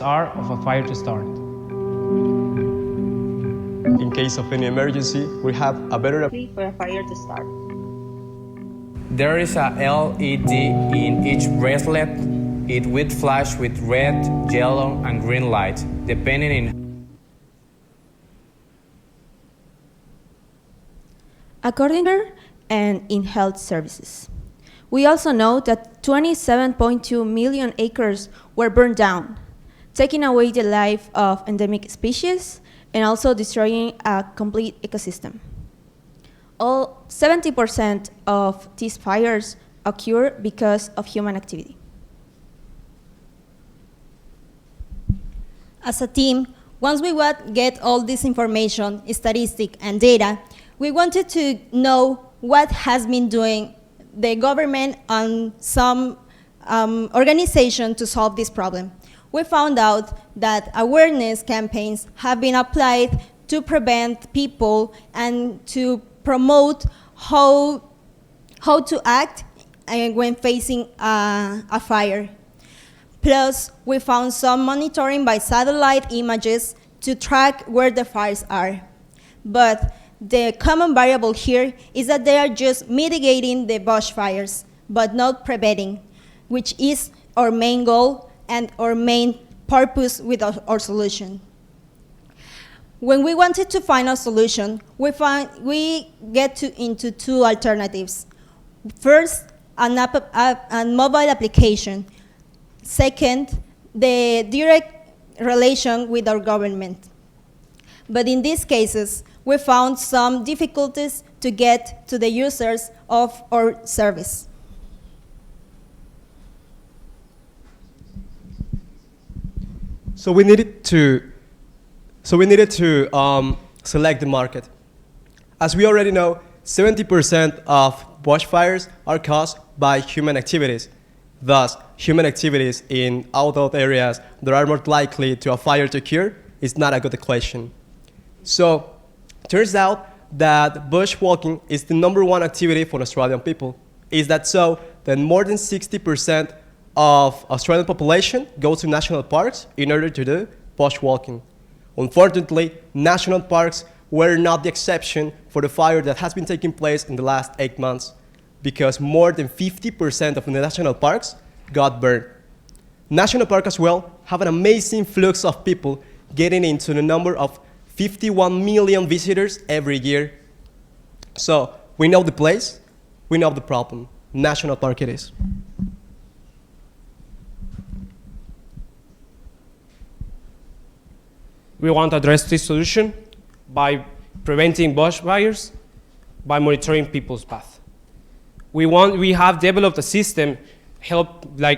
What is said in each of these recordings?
are of a fire to start. In case of any emergency, we have a better for a fire to start. There is a LED in each bracelet. It will flash with red, yellow, and green light, depending on. According to and in health services. We also know that 27.2 million acres were burned down, taking away the life of endemic species and also destroying a complete ecosystem. All 70% of these fires occur because of human activity. As a team, once we get all this information, statistic, and data, we wanted to know what has been doing the government and some organization to solve this problem. We found out that awareness campaigns have been applied to prevent people and to promote how to act when facing a fire. Plus, we found some monitoring by satellite images to track where the fires are. But the common variable here is that they are just mitigating the bushfires, but not preventing, which is our main goal and our main purpose with our solution. When we wanted to find a solution, we get into two alternatives. First, a mobile application. Second, the direct relation with our government. But in these cases, we found some difficulties to get to the users of our service. So we needed to select the market. As we already know, 70% of bushfires are caused by human activities. Thus, human activities in outdoor areas that are more likely to a fire to occur is not a good equation. So, turns out that bushwalking is the #1 activity for Australian people. Is that so? Then more than 60% of Australian population go to national parks in order to do bushwalking. Unfortunately, national parks were not the exception for the fire that has been taking place in the last 8 months, because more than 50% of the national parks got burned. National parks as well have an amazing flux of people getting into the number of 51 million visitors every year. So we know the place, we know the problem. National park it is. We want to address this solution by preventing bushfires, by monitoring people's path. We have developed a system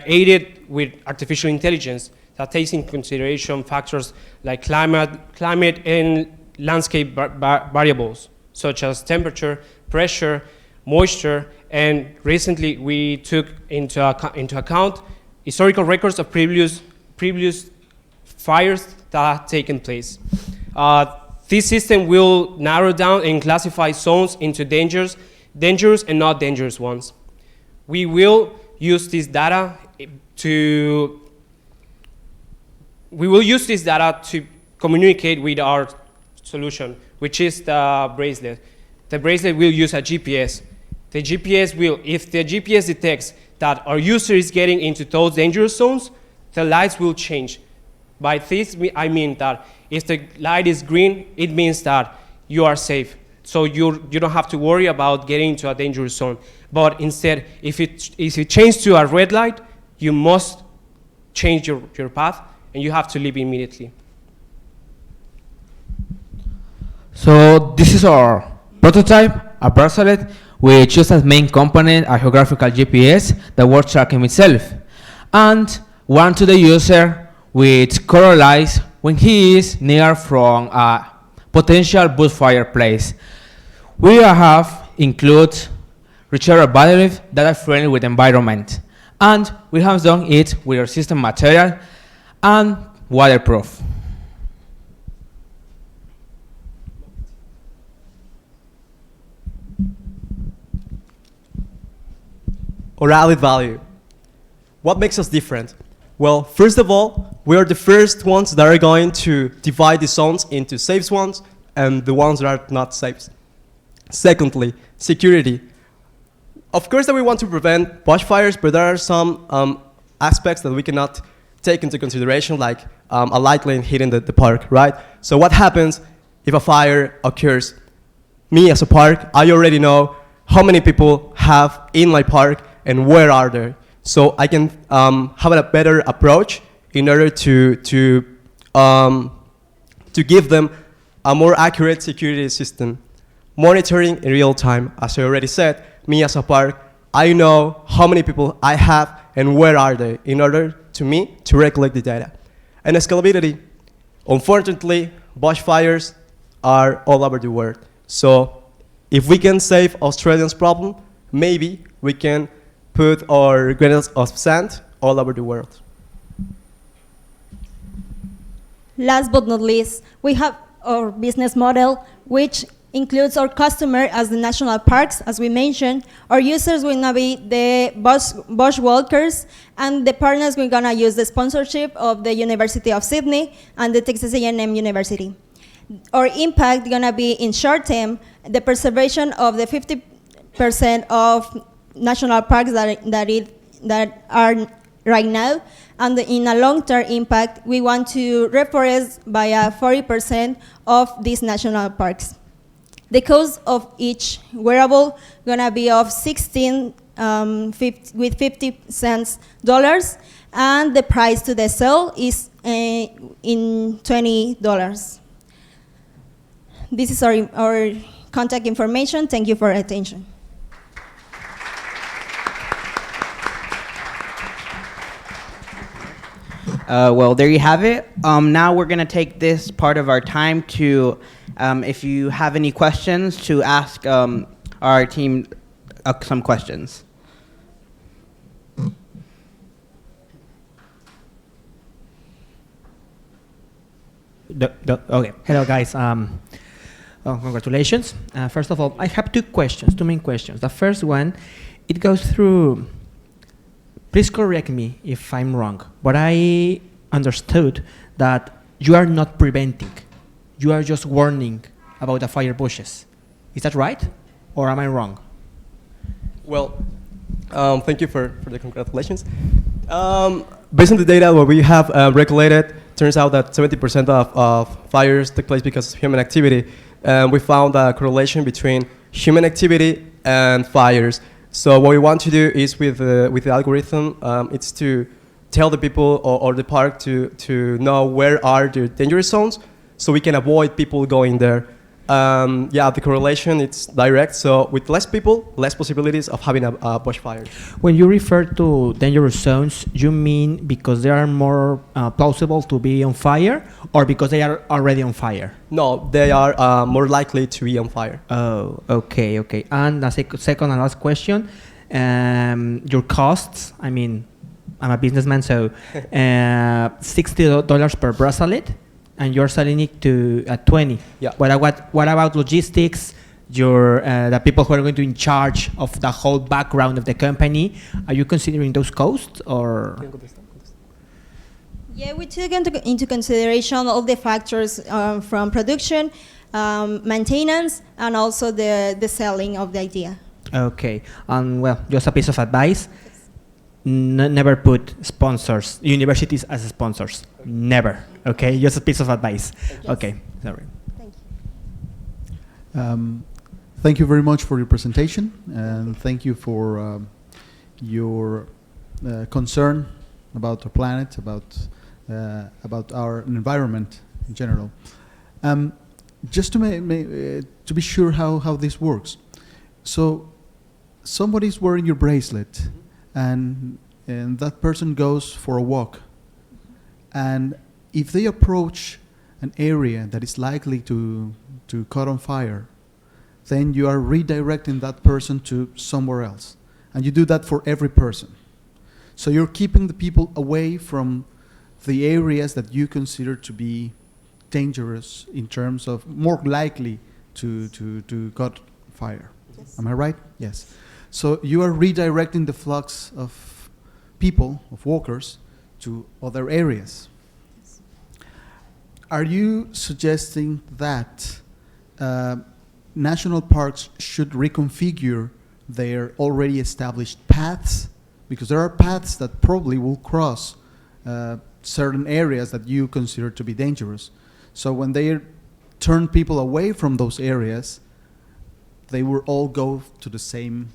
aided with artificial intelligence that takes in consideration factors like climate and landscape variables, such as temperature, pressure, moisture, and recently we took into account historical records of previous fires that have taken place. This system will narrow down and classify zones into dangerous and not dangerous ones. We will use this data to communicate with our solution, which is the bracelet. The bracelet will use a GPS. The GPS will, if the GPS detects that our user is getting into those dangerous zones, the lights will change. By this, I mean that if the light is green, it means that you are safe. So you don't have to worry about getting into a dangerous zone. But instead, if it changes to a red light, you must change your path and you have to leave immediately. So this is our prototype, a bracelet, which uses as main component a geographical GPS that works tracking itself, and one to the user which color lights when he is near from a potential bushfire place. We have include rechargeable batteries that are friendly with the environment, and we have done it with our system material and waterproof. Or added value. What makes us different? Well, first of all, we are the first ones that are going to divide the zones into safe ones and the ones that are not safe. Secondly, security. Of course that we want to prevent bushfires, but there are some aspects that we cannot take into consideration, like a light lane hitting the park, right? So what happens if a fire occurs? Me as a park, I already know how many people have in my park and where are they. So I can have a better approach in order to give them a more accurate security system. Monitoring in real time, as I already said, me as a park, I know how many people I have and where are they in order to me to recollect the data. And scalability. Unfortunately, bushfires are all over the world. So if we can save Australians' problem, maybe we can put our grains of sand all over the world. Last but not least, we have our business model, which includes our customer as the national parks, as we mentioned. Our users will now be the bush walkers, and the partners we're gonna use the sponsorship of the University of Sydney and the Texas A&M University. Our impact gonna be in short term, the preservation of the 50% of national parks that are right now, and in a long-term impact, we want to reforest by 40% of these national parks. The cost of each wearable gonna be of 16 with 50 cents dollars, and the price to the sale is in $20. This is our contact information. Thank you for your attention. Well, there you have it. Now we're going to take this part of our time to, if you have any questions, to ask our team some questions. Okay. Hello, guys. Congratulations. First of all, I have two main questions. The first one, it goes through. Please correct me if I'm wrong, but I understood that you are not preventing. You are just warning about the fire bushes. Is that right? Or am I wrong? Well, thank you for the congratulations. Based on the data what we have regulated, turns out that 70% of fires take place because of human activity. We found a correlation between human activity and fires. So what we want to do is with the algorithm, it's to tell the people or the park to know where are the dangerous zones so we can avoid people going there. Yeah, the correlation, it's direct. So with less people, less possibilities of having a bushfire. When you refer to dangerous zones, you mean because they are more plausible to be on fire, or because they are already on fire? No, they are more likely to be on fire. Oh, okay, okay. And the second and last question, your costs, I mean, I'm a businessman, so $60 per bracelet, and you're selling it to at 20. Yeah. What about logistics? The people who are going to be in charge of the whole background of the company, are you considering those costs, or? Yeah, we took into consideration all the factors from production, maintenance, and also the selling of the idea. Okay, and well, just a piece of advice. Never put sponsors, universities as sponsors. Never. Okay, just a piece of advice. Yes. Okay, sorry. Thank you. Thank you very much for your presentation, and thank you for your concern about our planet, about our environment in general. Just to be sure how this works. So somebody's wearing your bracelet, and that person goes for a walk, and if they approach an area that is likely to caught on fire, then you are redirecting that person to somewhere else, and you do that for every person. So you're keeping the people away from the areas that you consider to be dangerous in terms of more likely to caught fire. Yes. Am I right? Yes. So you are redirecting the flux of people, of walkers, to other areas. Are you suggesting that national parks should reconfigure their already established paths? Because there are paths that probably will cross certain areas that you consider to be dangerous. So when they turn people away from those areas, they will all go to the same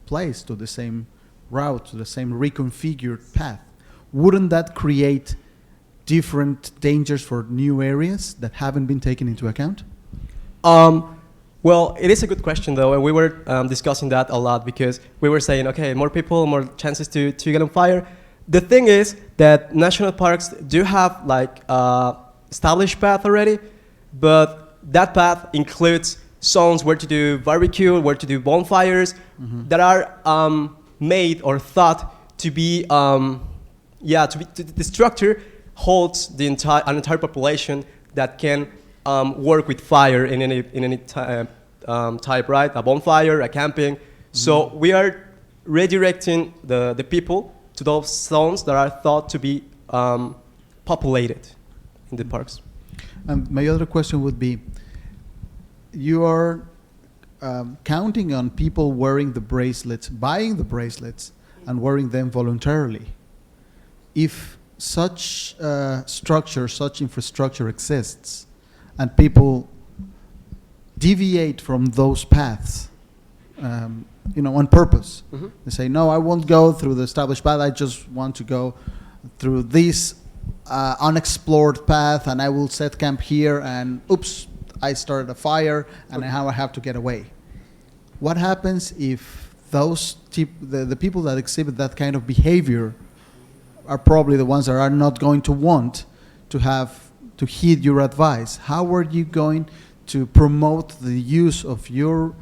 place, to the same route, to the same reconfigured path. Wouldn't that create different dangers for new areas that haven't been taken into account? Well, it is a good question, though, and we were discussing that a lot because we were saying, okay, more people, more chances to get on fire. The thing is that national parks do have like established path already, but that path includes zones where to do barbecue, where to do bonfires, that are made or thought to be, the structure holds the an entire population that can work with fire in any type, right? A bonfire, a camping. So we are redirecting the people to those zones that are thought to be populated in the parks. And my other question would be, you are counting on people wearing the bracelets, buying the bracelets, and wearing them voluntarily. If such structure, such infrastructure exists, and people deviate from those paths, on purpose. They say, no, I won't go through the established path, I just want to go through this unexplored path, and I will set camp here, and oops, I started a fire, and now I have to get away. What happens if those the people that exhibit that kind of behavior are probably the ones that are not going to want to heed your advice? How are you going to promote the use of your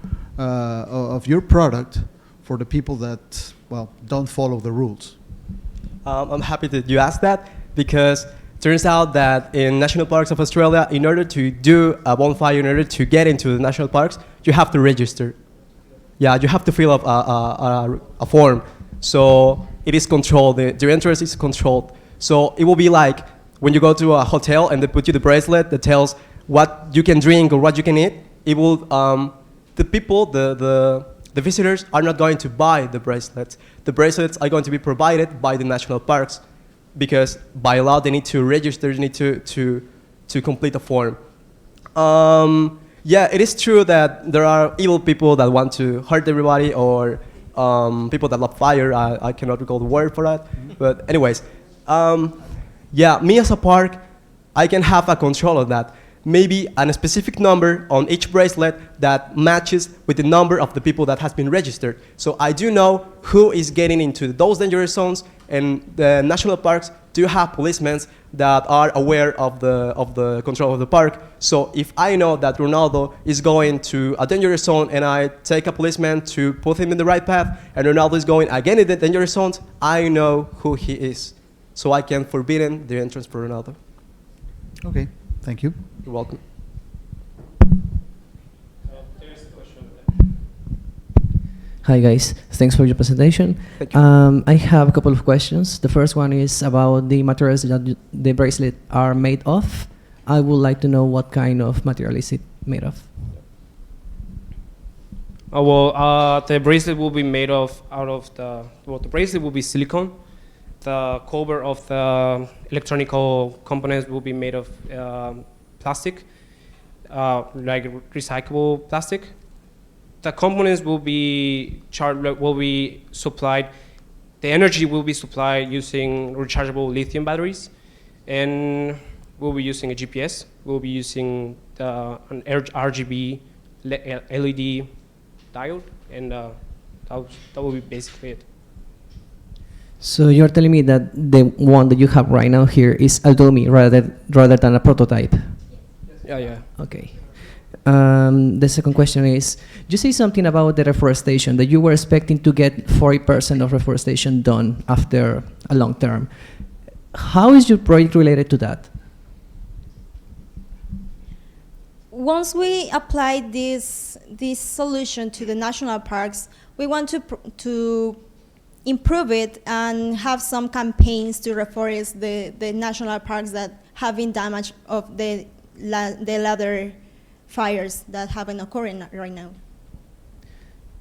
product for the people that, well, don't follow the rules? I'm happy that you asked that, because turns out that in national parks of Australia, in order to do a bonfire, in order to get into the national parks, you have to register. Yeah, you have to fill up a form. So it is controlled. The entrance is controlled. So it will be like when you go to a hotel and they put you the bracelet that tells what you can drink or what you can eat. It will the people, the visitors are not going to buy the bracelets. The bracelets are going to be provided by the national parks, because by law they need to register, they need to complete a form. Yeah, it is true that there are evil people that want to hurt everybody, or people that love fire. I cannot recall the word for that. But anyways, yeah, me as a park, I can have a control of that. Maybe a specific number on each bracelet that matches with the number of the people that has been registered. So I do know who is getting into those dangerous zones, and the national parks do have policemen that are aware of the control of the park. So if I know that Ronaldo is going to a dangerous zone and I take a policeman to put him in the right path, and Ronaldo is going again in the dangerous zones, I know who he is. So I can forbid him the entrance for Ronaldo. Okay, thank you. You're welcome. Hi guys, thanks for your presentation. Thank you. I have a couple of questions. The first one is about the materials that the bracelet are made of. I would like to know what kind of material is it made of? The bracelet will be made of the bracelet will be silicone. The cover of the electronic components will be made of plastic, like recyclable plastic. The components will be supplied. The energy will be supplied using rechargeable lithium batteries, and we'll be using a GPS. We'll be using an RGB LED diode, and that will be basically it. So you're telling me that the one that you have right now here is a dummy rather than a prototype? Yeah. Okay. The second question is, you say something about the reforestation, that you were expecting to get 40% of reforestation done after a long term. How is your project related to that? Once we apply this solution to the national parks, we want to improve it and have some campaigns to reforest the national parks that have been damaged of the latter fires that have been occurring right now.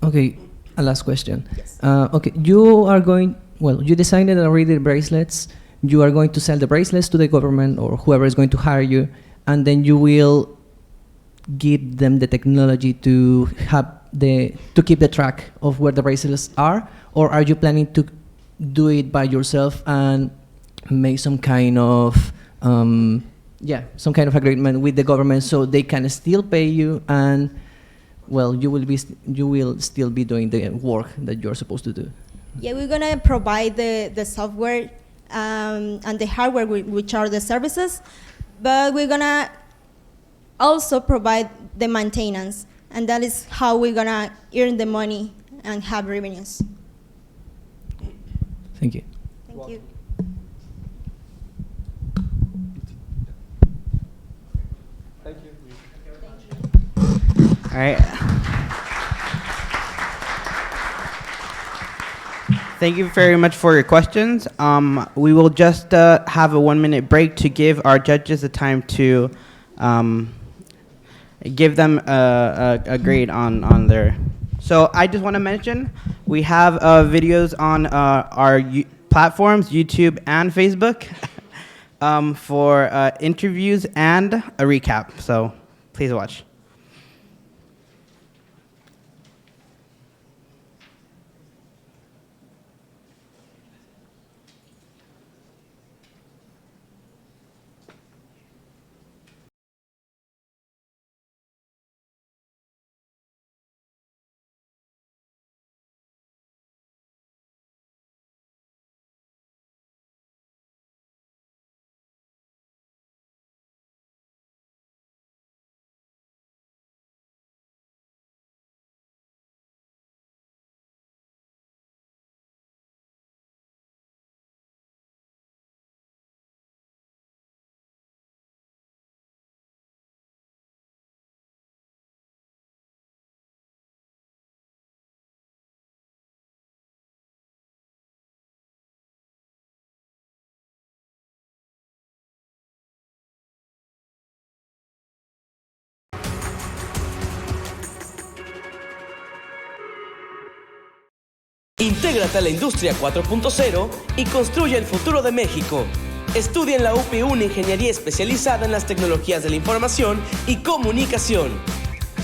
Okay, a last question. Yes. Okay, you are going, well, you designed already the bracelets. You are going to sell the bracelets to the government or whoever is going to hire you, and then you will give them the technology to keep the track of where the bracelets are, or are you planning to do it by yourself and make some kind of agreement with the government so they can still pay you and, well, you will still be doing the work that you're supposed to do? Yeah, we're gonna provide the software and the hardware, which are the services, but we're gonna also provide the maintenance, and that is how we're gonna earn the money and have revenues. Thank you. Thank you. All right. Thank you very much for your questions. We will just have a 1-minute break to give our judges the time to give them a grade on their. So I just want to mention we have videos on our platforms, YouTube and Facebook, for interviews and a recap. So please watch. Intégrate a la industria 4.0 y construye el futuro de México. Estudia en la UPI una ingeniería especializada en las tecnologías de la información y comunicación.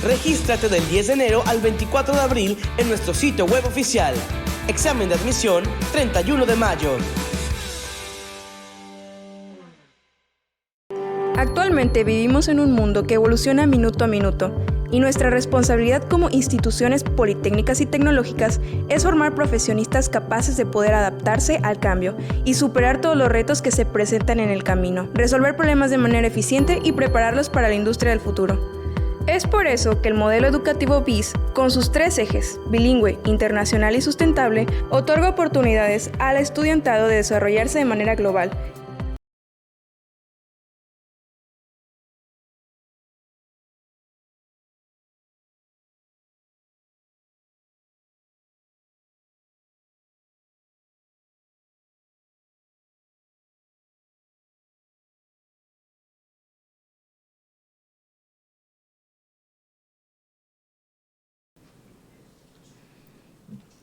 Regístrate del 10 de enero al 24 de abril en nuestro sitio web oficial. Examen de admisión 31 de mayo. Actualmente vivimos en un mundo que evoluciona minuto a minuto, y nuestra responsabilidad como instituciones politécnicas y tecnológicas es formar profesionistas capaces de poder adaptarse al cambio y superar todos los retos que se presentan en el camino, resolver problemas de manera eficiente y prepararlos para la industria del futuro. Es por eso que el modelo educativo BIS, con sus 3 ejes, bilingüe, internacional y sustentable, otorga oportunidades al estudiantado de desarrollarse de manera global.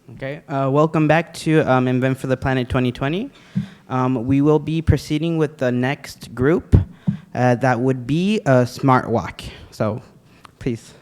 Okay, welcome back to Invent for the Planet 2020. We will be proceeding with the next group. That would be a Smart Walk. So, please.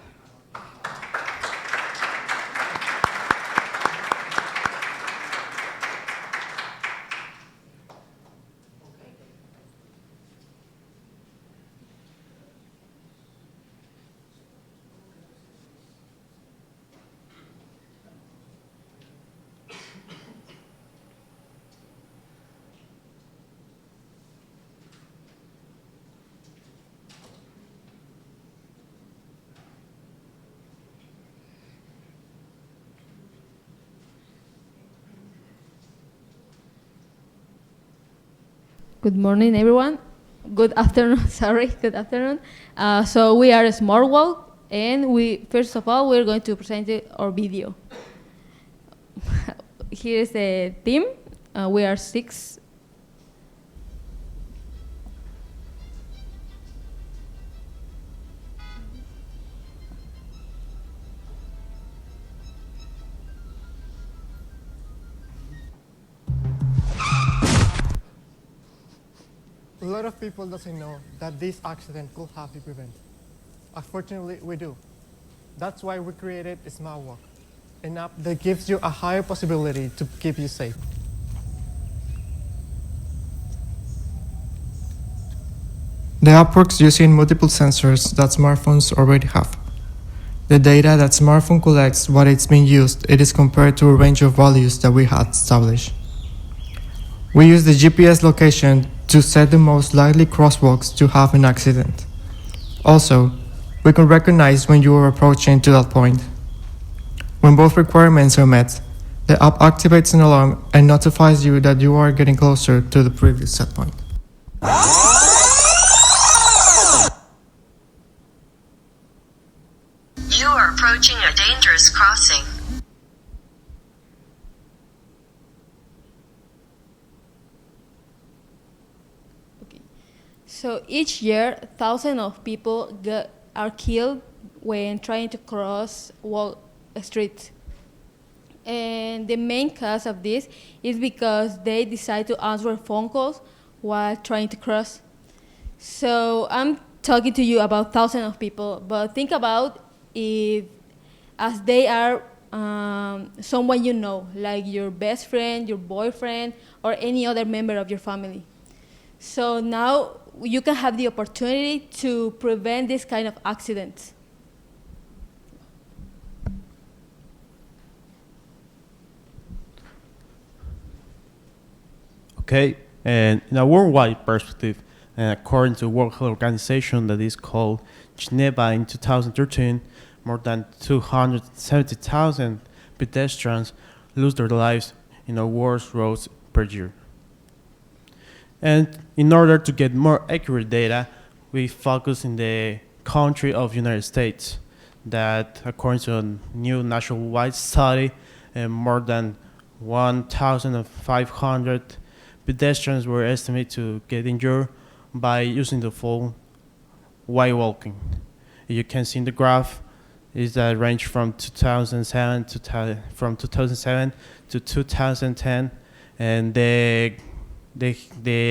Good morning, everyone. Good afternoon, sorry, good afternoon. So we are Smart Walk, and first of all, we're going to present our video. here is the team. We are 6. A lot of people doesn't know that this accident could have been prevented. Unfortunately, we do. That's why we created a Smart Walk, an app that gives you a higher possibility to keep you safe. The app works using multiple sensors that smartphones already have. The data that smartphone collects while it's being used, it is compared to a range of values that we had established. We use the GPS location to set the most likely crosswalks to have an accident. Also, we can recognize when you are approaching to that point. When both requirements are met, the app activates an alarm and notifies you that you are getting closer to the previous set point. You are approaching a dangerous crossing. So each year, thousands of people are killed when trying to cross a street. And the main cause of this is because they decide to answer phone calls while trying to cross. So I'm talking to you about thousands of people, but think about if as they are someone you know, like your best friend, your boyfriend, or any other member of your family. So now you can have the opportunity to prevent this kind of accidents. Okay, and in a worldwide perspective, and according to World Health Organization that is called Geneva in 2013, more than 270,000 pedestrians lose their lives in our world's roads per year. And in order to get more accurate data, we focus in the country of United States that according to a new nationwide study, more than 1,500 pedestrians were estimated to get injured by using the phone while walking. You can see in the graph is that range from 2007 to 2010, and the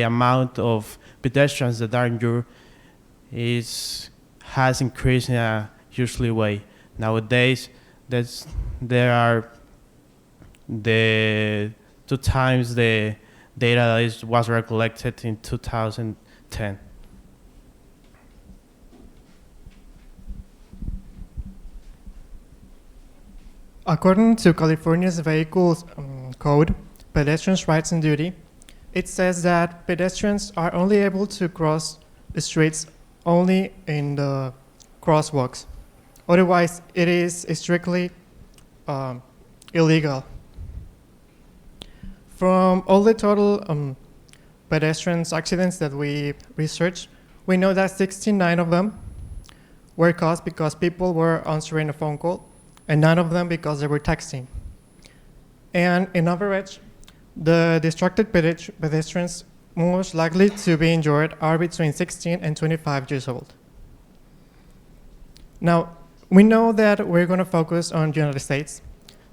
amount of pedestrians that are injured has increased in a hugely way. Nowadays, there are the 2 times the data that was collected in 2010. According to California's Vehicles Code, Pedestrians' Rights and Duty, it says that pedestrians are only able to cross the streets only in the crosswalks. Otherwise, it is strictly illegal. From all the total pedestrians accidents that we researched, we know that 69 of them were caused because people were answering a phone call, and 9 of them because they were texting. And in average, the distracted pedestrians most likely to be injured are between 16 and 25 years old. Now, we know that we're going to focus on the United States.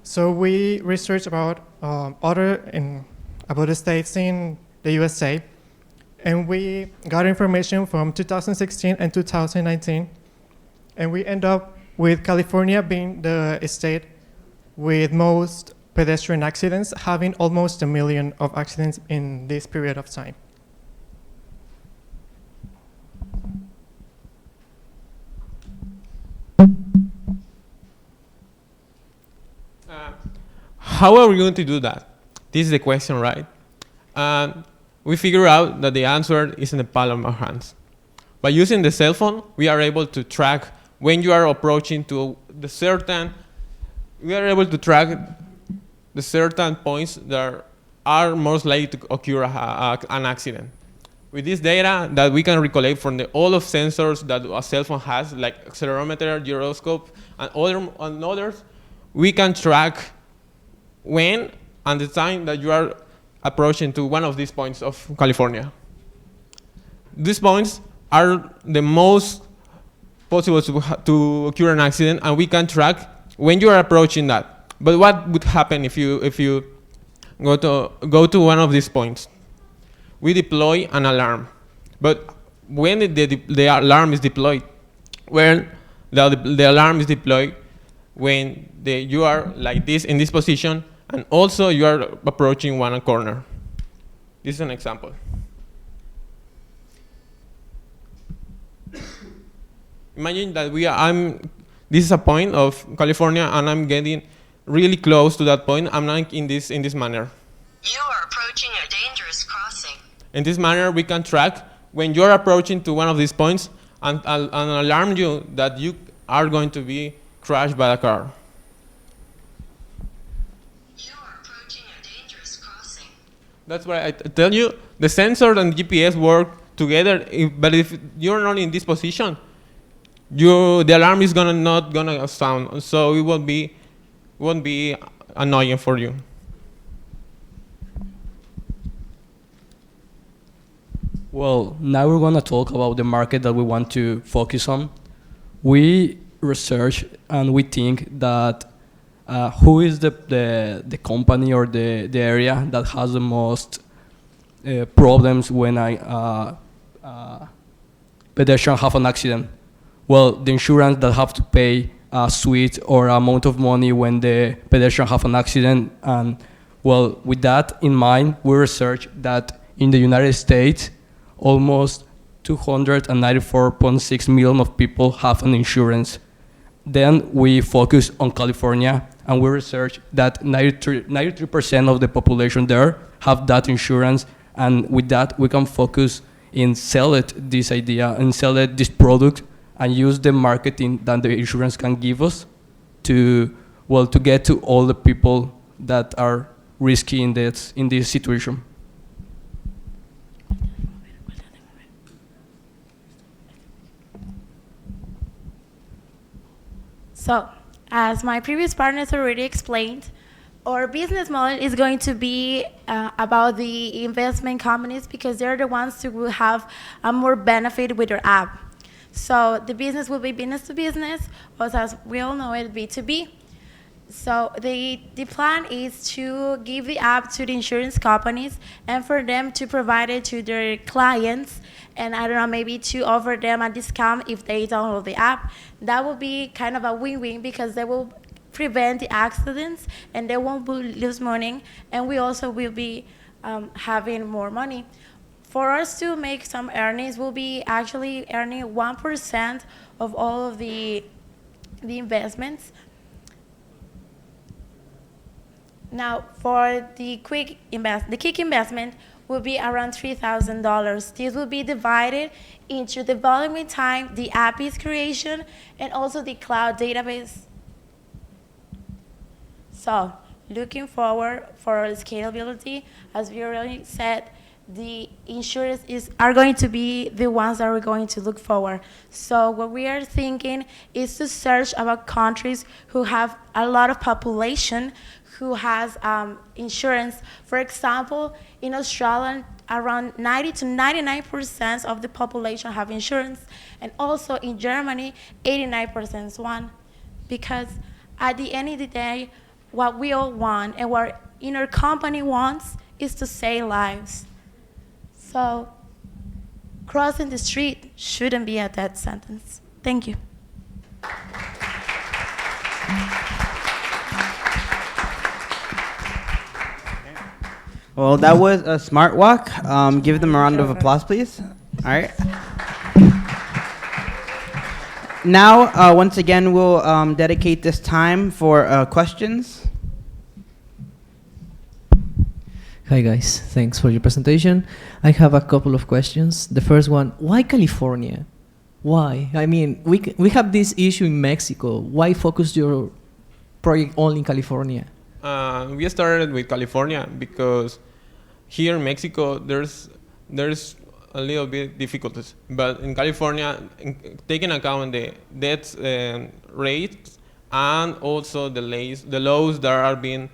So we researched about the states in the USA, and we got information from 2016 and 2019, and we end up with California being the state with most pedestrian accidents, having almost 1 million of accidents in this period of time. How are we going to do that? This is the question, right? We figure out that the answer is in the palm of our hands. By using the cell phone, we are able to track when you are approaching to the certain points that are most likely to occur an accident. With this data that we can recollect from all of sensors that a cell phone has, like accelerometer, gyroscope, and others, we can track when and the time that you are approaching to one of these points of California. These points are the most possible to occur an accident, and we can track when you are approaching that. But what would happen if you go to one of these points? We deploy an alarm. But when the alarm is deployed, when the alarm is deployed, when you are like this in this position, and also you are approaching one corner. This is an example. Imagine that this is a point of California, and I'm getting really close to that point. I'm not in this manner. You are approaching a dangerous crossing. In this manner, we can track when you're approaching to one of these points and alarm you that you are going to be crashed by a car. You are approaching a dangerous crossing. That's why I tell you, the sensor and GPS work together, but if you're not in this position, the alarm is not gonna sound, so it won't be annoying for you. Well, now we're going to talk about the market that we want to focus on. We research and we think that who is the company or the area that has the most problems when pedestrian have an accident. Well, the insurance that have to pay a suite or amount of money when the pedestrian have an accident. And well, with that in mind, we research that in the United States, almost 294.6 million of people have an insurance. Then we focus on California, and we research that 93% of the population there have that insurance, and with that we can focus in sell it this idea and sell it this product and use the marketing that the insurance can give us to get to all the people that are risky in this situation. So, as my previous partners already explained, our business model is going to be about the investment companies because they're the ones who will have a more benefit with their app. So the business will be business to business, or as we all know it, B2B. So the plan is to give the app to the insurance companies and for them to provide it to their clients, and I don't know, maybe to offer them a discount if they download the app. That will be kind of a win-win because they will prevent the accidents and they won't lose money, and we also will be having more money. For us to make some earnings, we'll be actually earning 1% of all of the investments. Now, for the quick investment will be around $3,000. This will be divided into the development time, the API's creation, and also the cloud database. So, looking forward for scalability, as we already said, the insurers are going to be the ones that we're going to look forward. So what we are thinking is to search about countries who have a lot of population who has insurance. For example, in Australia, around 90 to 99% of the population have insurance. And also in Germany, 89% is one. Because at the end of the day, what we all want and what our company wants is to save lives. So crossing the street shouldn't be a death sentence. Thank you. Well, that was a smart walk. Give them a round of applause, please. All right. Now, once again, we'll dedicate this time for questions. Hi guys, thanks for your presentation. I have a couple of questions. The first one, why California? Why? I mean, we have this issue in Mexico. Why focus your project only in California? We started with California because here in Mexico there's a little bit difficulties, but in California, taking account the death rates and also the laws that are being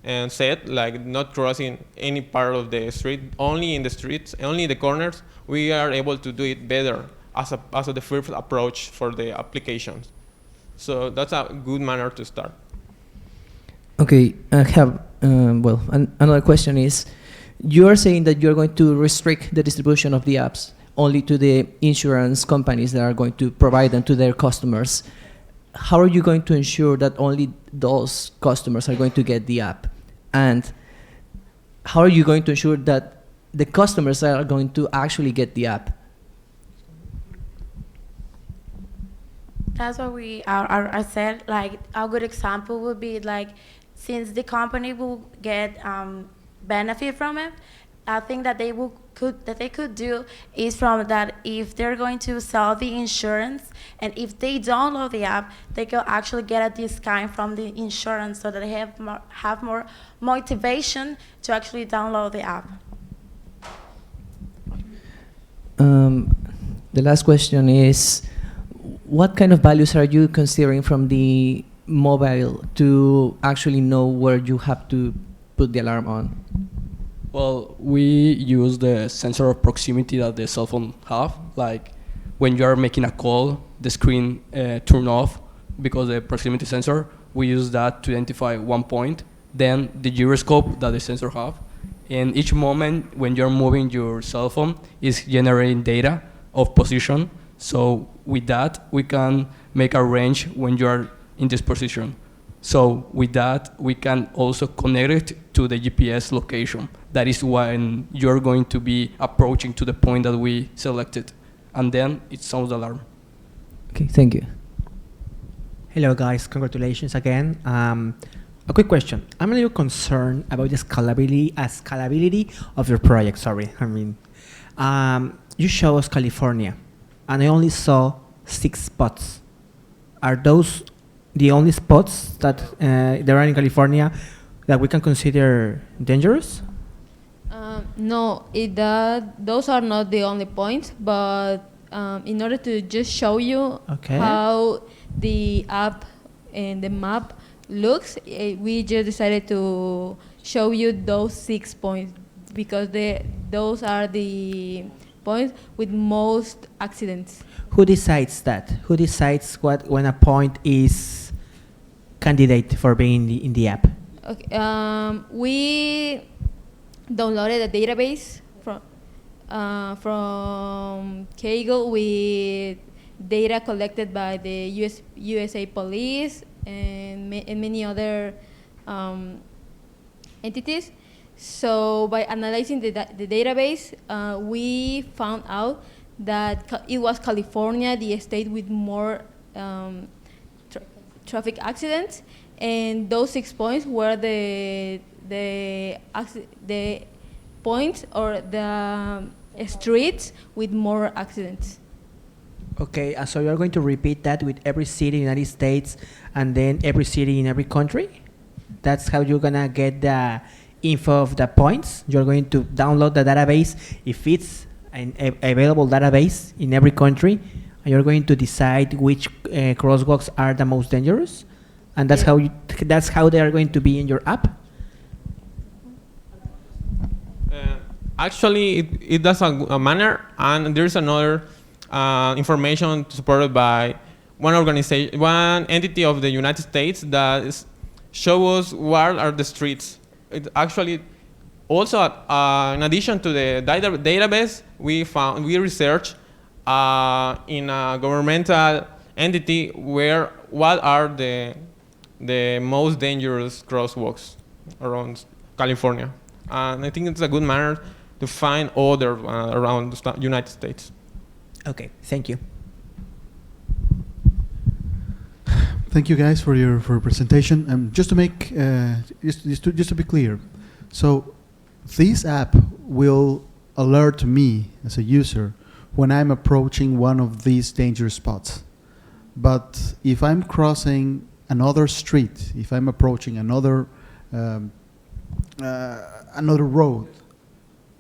and set, like not crossing any part of the street, only in the streets, only in the corners, we are able to do it better as the first approach for the applications. So that's a good manner to start. Okay, I have, another question is, you are saying that you're going to restrict the distribution of the apps only to the insurance companies that are going to provide them to their customers. How are you going to ensure that only those customers are going to get the app? And how are you going to ensure that the customers are going to actually get the app? That's what I said. Like, a good example would be like, since the company will get benefit from it, I think that they could do is from that if they're going to sell the insurance and if they download the app, they can actually get a discount from the insurance so that they have more motivation to actually download the app. The last question is, what kind of values are you considering from the mobile to actually know where you have to put the alarm on? Well, we use the sensor of proximity that the cell phone have. Like when you are making a call, the screen turn off because the proximity sensor. We use that to identify one point. Then the gyroscope that the sensor have. And each moment when you're moving your cell phone is generating data of position. So with that, we can make a range when you're in this position. So with that, we can also connect it to the GPS location. That is when you're going to be approaching to the point that we selected. And then it sounds the alarm. Okay, thank you. Hello guys, congratulations again. A quick question. I'm a little concerned about the scalability of your project, sorry. You show us California, and I only saw 6 spots. Are those the only spots that there are in California that we can consider dangerous? No, those are not the only points, but in order to just show you how the app and the map looks, we just decided to show you those 6 points because those are the points with most accidents. Who decides that? Who decides when a point is candidate for being in the app? Okay, we downloaded a database from Kaggle with data collected by the USA Police and many other entities. So by analyzing the database, we found out that it was California, the state with more traffic accidents, and those 6 points were the points or the streets with more accidents. Okay, so you're going to repeat that with every city in the United States and then every city in every country? That's how you're going to get the info of the points? You're going to download the database if it's an available database in every country, and you're going to decide which crosswalks are the most dangerous? And that's how they are going to be in your app? Actually, it does a manner, and there's another information supported by one organization, one entity of the United States that show us where are the streets. It actually also, in addition to the database, we researched in a governmental entity what are the most dangerous crosswalks around California, and I think it's a good manner to find other around the United States. Okay, thank you. Thank you guys for your presentation. Just to make just to be clear, so this app will alert me as a user when I'm approaching one of these dangerous spots. But if I'm crossing another street, if I'm approaching another road,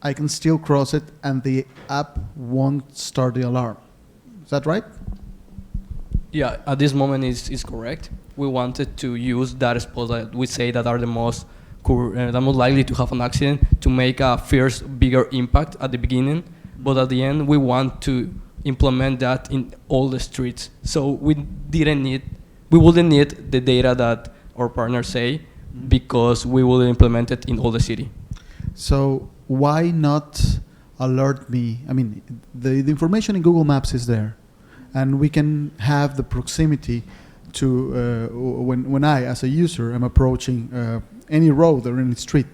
I can still cross it, and the app won't start the alarm. Is that right? Yeah, at this moment is correct. We wanted to use that spots that we say that are the most that most likely to have an accident to make a first bigger impact at the beginning, but at the end we want to implement that in all the streets. So we wouldn't need the data that our partners say, because we will implement it in all the city. So why not alert me? I mean, the information in Google Maps is there, and we can have the proximity to when I, as a user, am approaching any road or any street.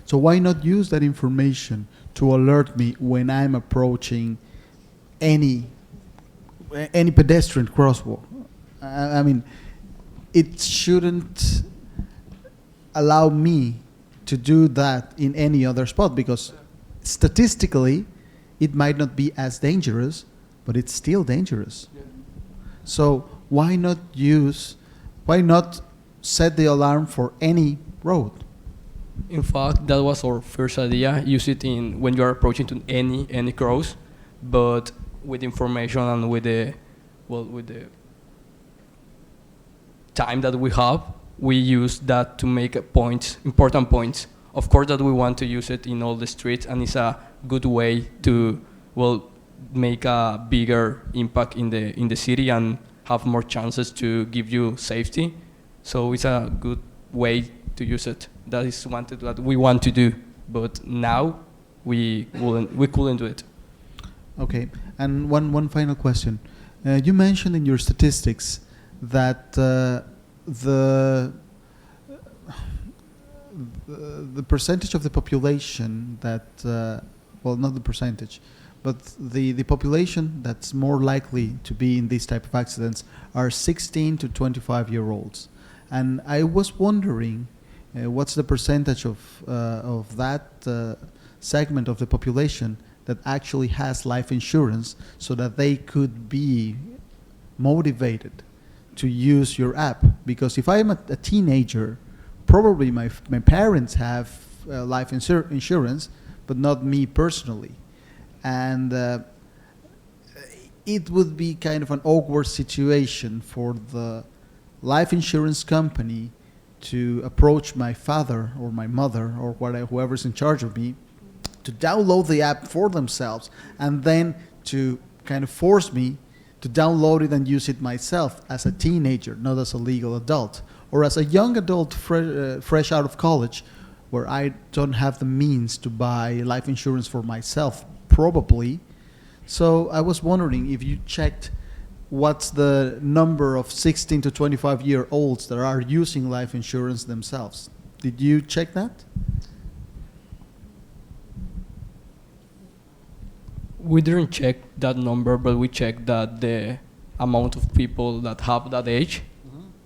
So why not use that information to alert me when I'm approaching any pedestrian crosswalk? I mean, it shouldn't allow me to do that in any other spot, because statistically it might not be as dangerous, but it's still dangerous. Yeah. So why not set the alarm for any road? In fact, that was our first idea. Use it in when you are approaching to any cross, but with information and with the time that we have, we use that to make important points. Of course, that we want to use it in all the streets, and it's a good way to make a bigger impact in the city and have more chances to give you safety. So it's a good way to use it. That is what we want to do, but now we couldn't do it. Okay, and one final question. You mentioned in your statistics that the percentage of the population that, well, not the percentage, but the population that's more likely to be in these type of accidents are 16 to 25-year-olds. And I was wondering, what's the percentage of that segment of the population that actually has life insurance, so that they could be motivated to use your app? Because if I'm a teenager, probably my parents have life insurance, but not me personally. And it would be kind of an awkward situation for the life insurance company to approach my father or my mother or whoever's in charge of me to download the app for themselves, and then to kind of force me to download it and use it myself as a teenager, not as a legal adult, or as a young adult fresh out of college, where I don't have the means to buy life insurance for myself, probably. So I was wondering if you checked what's the number of 16 to 25-year-olds that are using life insurance themselves. Did you check that? We didn't check that number, but we checked that the amount of people that have that age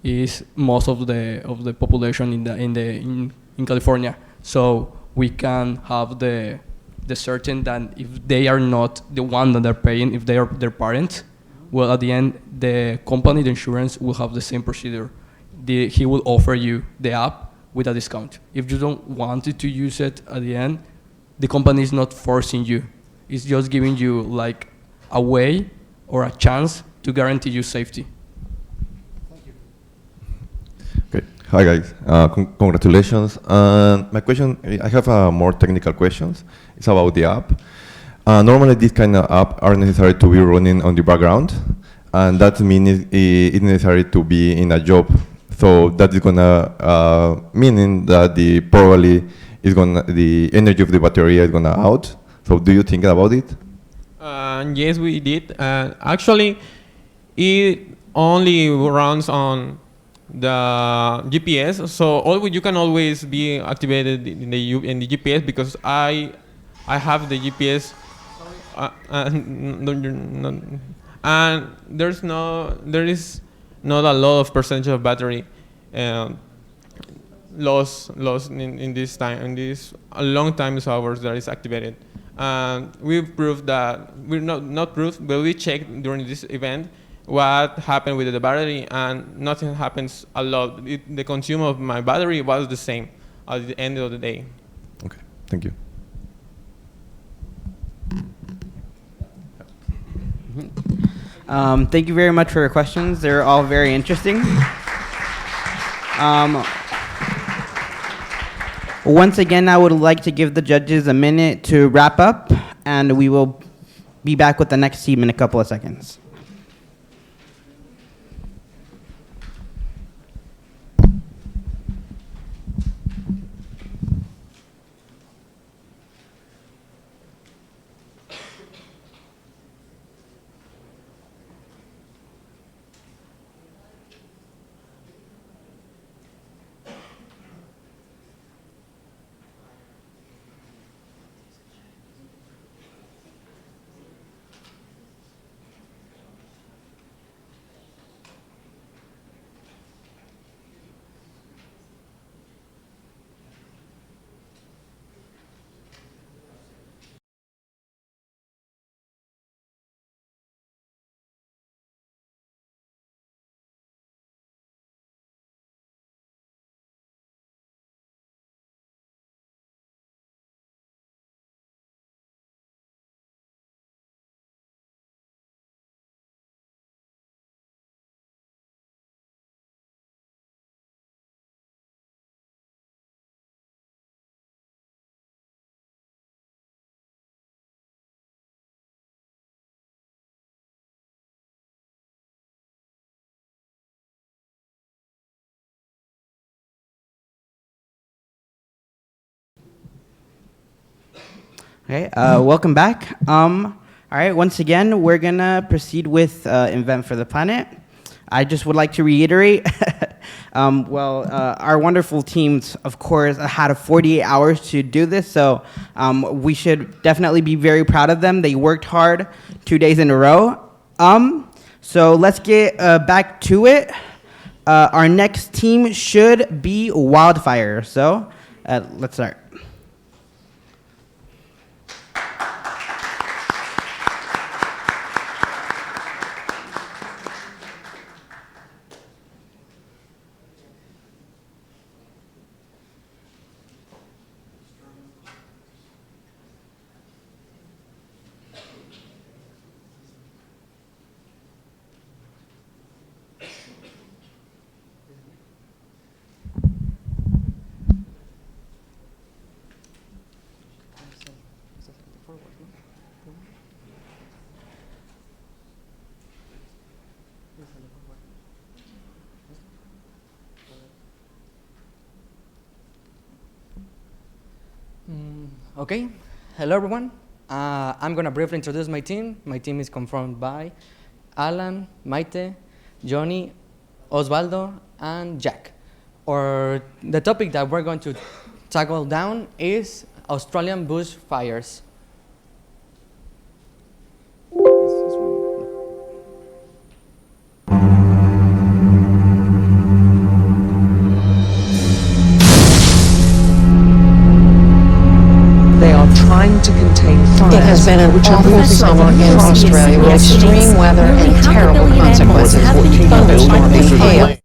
is most of the population in California. So we can have the certain that if they are not the one that they're paying, if they are their parents, well, at the end, the company, the insurance, will have the same procedure. He will offer you the app with a discount. If you don't want to use it at the end, the company is not forcing you. It's just giving you like a way or a chance to guarantee you safety. Okay. Hi guys, congratulations. My question, I have more technical questions. It's about the app. Normally, this kind of app are necessary to be running on the background, and that means it's necessary to be in a job. So that is gonna meaning that the energy of the battery is gonna out. So do you think about it? Yes, we did. Actually, it only runs on the GPS. So you can always be activated in the GPS, because I have the GPS. And there is not a lot of percentage of battery loss in this time, in this a long time hours that is activated. We've proved that we're not proved, but we checked during this event what happened with the battery, and nothing happens a lot. The consume of my battery was the same at the end of the day. Okay, thank you. Thank you very much for your questions. They're all very interesting. Once again, I would like to give the judges a minute to wrap up, and we will be back with the next team in a couple of seconds. Okay, welcome back. All right, once again, we're gonna proceed with Invent for the Planet. I just would like to reiterate, our wonderful teams, of course, had 48 hours to do this, so we should definitely be very proud of them. They worked hard 2 days in a row. So let's get back to it. Our next team should be Wildfire, so let's start. Okay, hello everyone. I'm gonna briefly introduce my team. My team is confirmed by Alan, Maite, Johnny, Osvaldo, and Jack. Or the topic that we're going to tackle down is Australian bush fires. They are trying to contain fires. It has been an awful summer in Australia with extreme weather and terrible consequences. Thunderstorms and hail.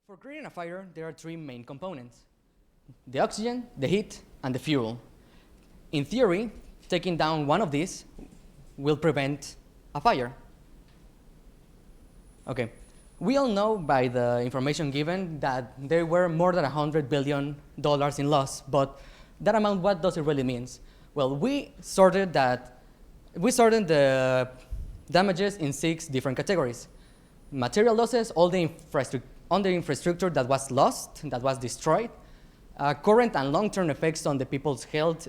For creating a fire, there are three main components: the oxygen, the heat, and the fuel. In theory, taking down one of these will prevent a fire. Okay, we all know by the information given that there were more than $100 billion in loss, but that amount, what does it really mean? Well, we sorted the damages in 6 different categories. material losses, all the infrastructure that was lost, that was destroyed, current and long-term effects on the people's health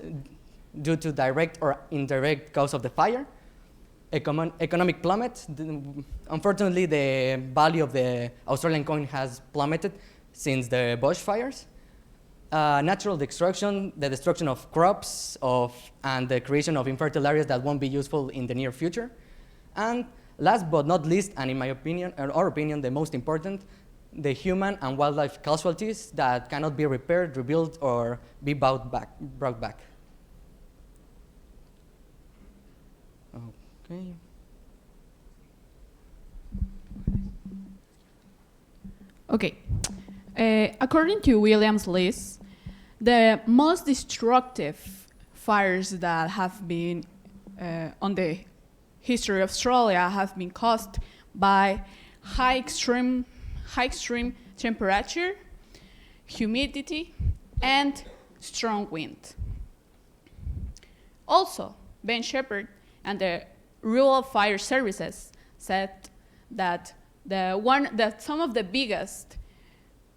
due to direct or indirect cause of the fire, economic plummet. Unfortunately, the value of the Australian coin has plummeted since the bushfires. Natural destruction, the destruction of crops, and the creation of infertile areas that won't be useful in the near future. And last but not least, and in my opinion, or our opinion, the most important, the human and wildlife casualties that cannot be repaired, rebuilt, or be brought back. Okay. Okay. According to Williams' list, the most destructive fires that have been on the history of Australia have been caused by high extreme temperature, humidity, and strong wind. Also, Ben Shepherd and the Rural Fire Services said that some of the biggest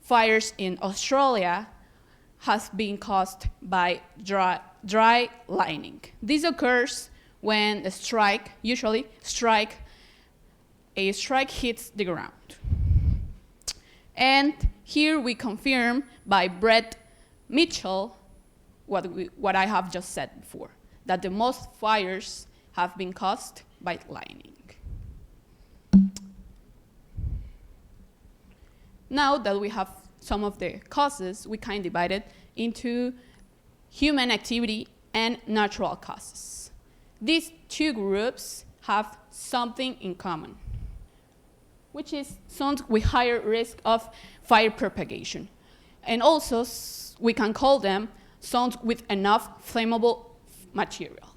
fires in Australia has been caused by dry lightning. This occurs when a strike hits the ground. And here we confirm by Brett Mitchell what I have just said before, that the most fires have been caused by lightning. Now that we have some of the causes, we can divide it into human activity and natural causes. These two groups have something in common, which is zones with higher risk of fire propagation. And also, we can call them zones with enough flammable material.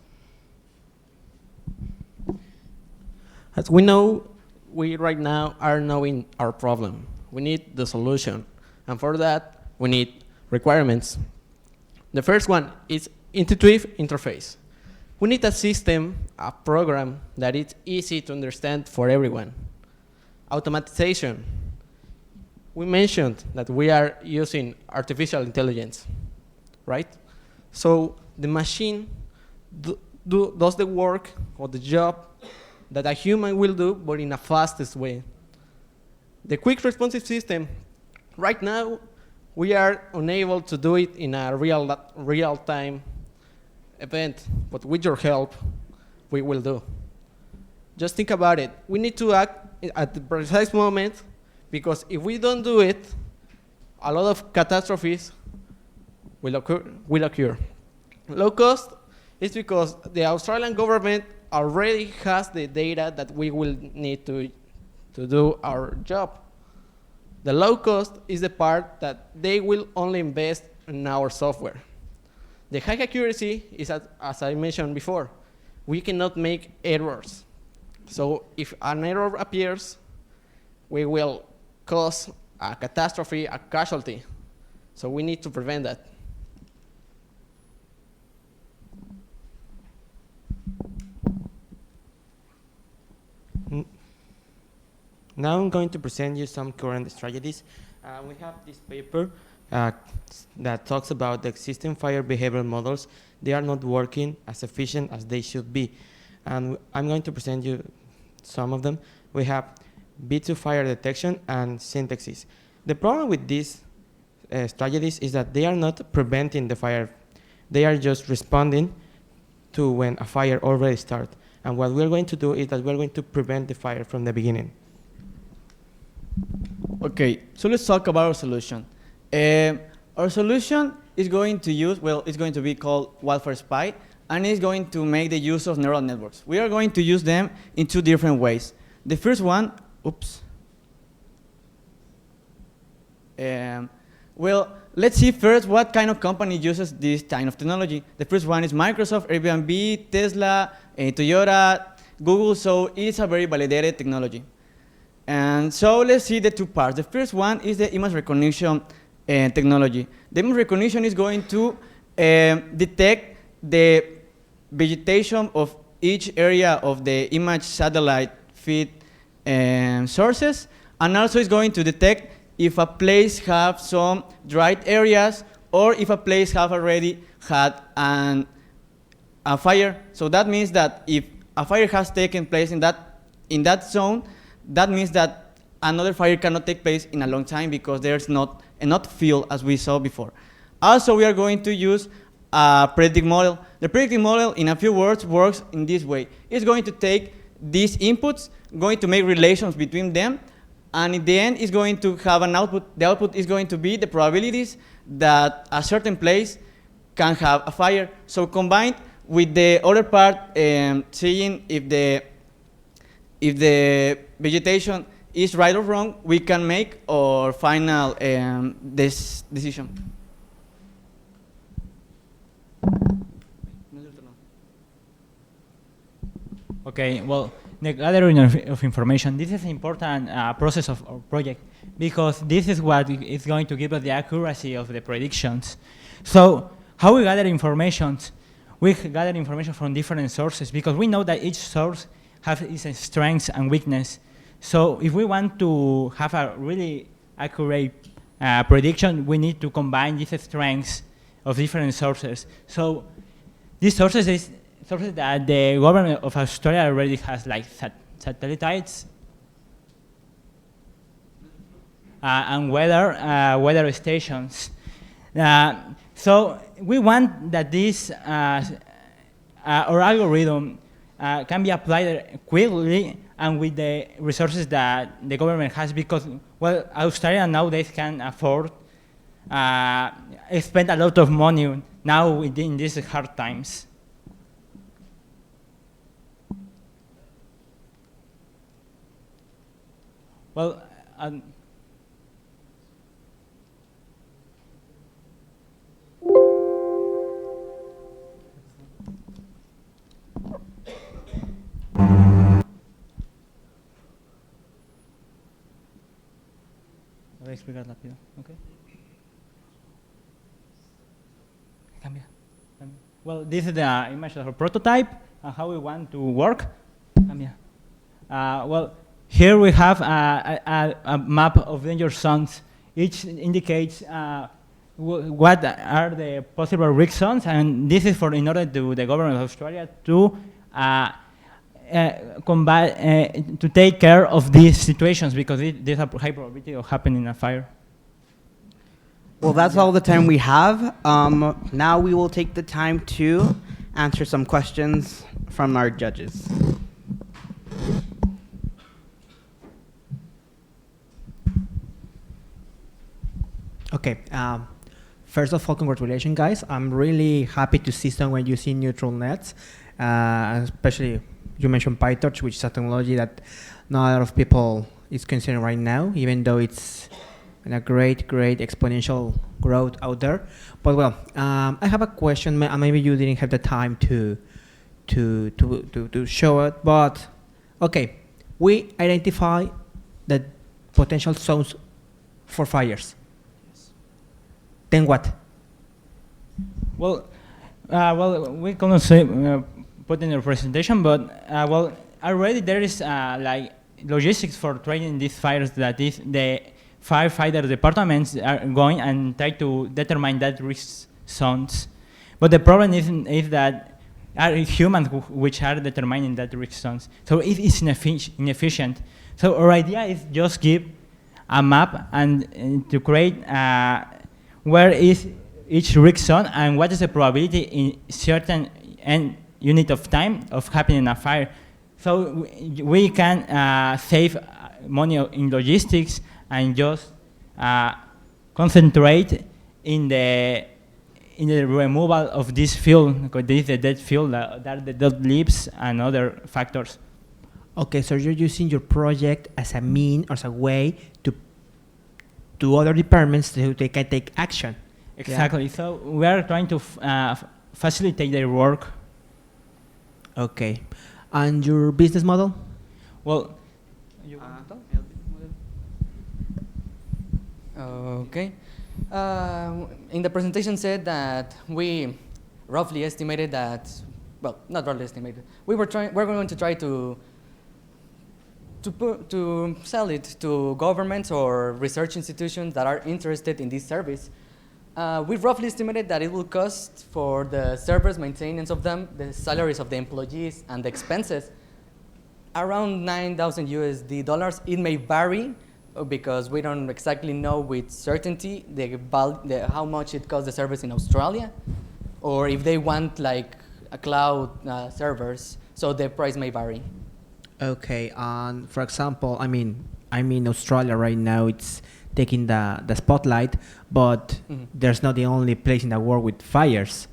As we know, we right now are knowing our problem. We need the solution. And for that, we need requirements. The first one is intuitive interface. We need a system, a program that is easy to understand for everyone. Automatization. We mentioned that we are using artificial intelligence, right? So the machine does the work or the job that a human will do, but in a fastest way. The quick responsive system, right now, we are unable to do it in a real-time event, but with your help, we will do. Just think about it. We need to act at the precise moment, because if we don't do it, a lot of catastrophes will occur. Low cost is because the Australian government already has the data that we will need to do our job. The low cost is the part that they will only invest in our software. The high accuracy is, as I mentioned before, we cannot make errors. So if an error appears, we will cause a catastrophe, a casualty. So we need to prevent that. Now I'm going to present you some current strategies. We have this paper that talks about the existing fire behavioral models. They are not working as efficient as they should be. And I'm going to present you some of them. We have B2 fire detection and syntaxis. The problem with these strategies is that they are not preventing the fire. They are just responding to when a fire already started. And what we're going to do is that we're going to prevent the fire from the beginning. Okay, so let's talk about our solution. Our solution is going to use, it's going to be called Wildfire Spy, and it's going to make the use of neural networks. We are going to use them in two different ways. The first one, let's see first what kind of company uses this kind of technology. The first one is Microsoft, Airbnb, Tesla, Toyota, Google, so it's a very validated technology. And so let's see the two parts. The first one is the image recognition technology. The image recognition is going to detect the vegetation of each area of the image satellite feed sources, and also it's going to detect if a place have some dried areas or if a place have already had a fire. So that means that if a fire has taken place in that zone, that means that another fire cannot take place in a long time because there's not enough fuel as we saw before. Also, we are going to use a predictive model. The predictive model, in a few words, works in this way. It's going to take these inputs, going to make relations between them, and in the end, it's going to have an output. The output is going to be the probabilities that a certain place can have a fire. So combined with the other part, seeing if the vegetation is right or wrong, we can make our final this decision. Okay, well, the gathering of information, this is an important process of our project because this is what is going to give us the accuracy of the predictions. So how we gather information? We gather information from different sources because we know that each source has its strengths and weakness. So if we want to have a really accurate prediction, we need to combine these strengths of different sources. So these sources is sources that the government of Australia already has, like satellites and weather stations. So we want that this our algorithm can be applied quickly and with the resources that the government has, because, well, Australia nowadays can afford spend a lot of money now in these hard times. Well, voy a explicar rápido, ¿okay? Cambia. Well, this is the image of a prototype and how we want to work. Cambia. Well, here we have a map of danger zones. Each indicates what are the possible risk zones, and this is in order to the government of Australia to to take care of these situations because there's a high probability of happening a fire. Well, that's all the time we have. Now we will take the time to answer some questions from our judges. Okay. First of all, congratulations, guys. I'm really happy to see someone using neutral nets, especially you mentioned PyTorch, which is a technology that not a lot of people is considering right now, even though it's in a great exponential growth out there. But well, I have a question. Maybe you didn't have the time to show it, but okay, we identify the potential zones for fires. Then what? Well, we cannot say put in the presentation, but well, already there is like logistics for training these fires. That is, the firefighter departments are going and try to determine that risk zones. But the problem is that are humans which are determining that risk zones. So it is inefficient. So our idea is just give a map and to create where is each risk zone and what is the probability in certain unit of time of happening a fire. So we can save money in logistics and just concentrate in the removal of this fuel, because this is the dead fuel, that are the dead leaves and other factors. Okay, so you're using your project as a mean, as a way to other departments so they can take action. Exactly. Yeah. So we are trying to facilitate their work. Okay. And your business model? Well, okay. In the presentation said that we roughly estimated that, well, not roughly estimated. We're going to try to to sell it to governments or research institutions that are interested in this service. We've roughly estimated that it will cost for the servers, maintenance of them, the salaries of the employees, and the expenses around 9,000 USD dollars. It may vary because we don't exactly know with certainty how much it costs the service in Australia, or if they want like a cloud servers, so the price may vary. Okay, for example, I mean Australia right now, it's taking the spotlight, but there's not the only place in the world with fires.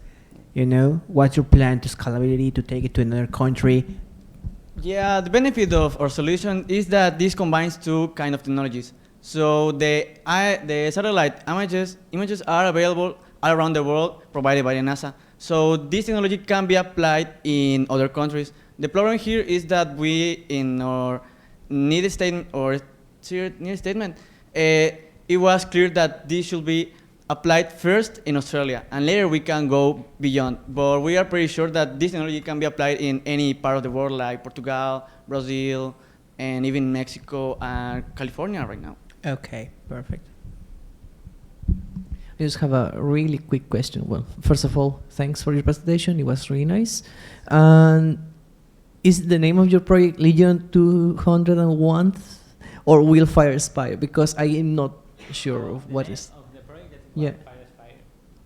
You know, what's your plan to scalability to take it to another country? Yeah, the benefit of our solution is that this combines two kind of technologies. So the satellite images are available all around the world, provided by the NASA. So this technology can be applied in other countries. The problem here is that we, in our need statement, it was clear that this should be applied first in Australia, and later we can go beyond. But we are pretty sure that this technology can be applied in any part of the world, like Portugal, Brazil, and even Mexico and California right now. Okay, perfect. I just have a really quick question. Well, first of all, thanks for your presentation. It was really nice. And is the name of your project Legion 201 or Will Fire Spire? Because I am not sure of what is. Yeah.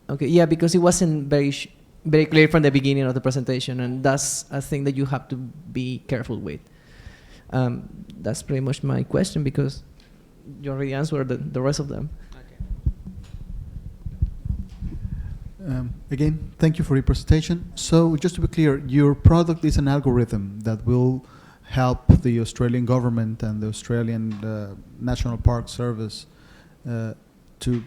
Okay. Yeah, because it wasn't very clear from the beginning of the presentation, and that's a thing that you have to be careful with. That's pretty much my question because you already answered the rest of them. Again, thank you for your presentation. So just to be clear, your product is an algorithm that will help the Australian government and the Australian National Park Service to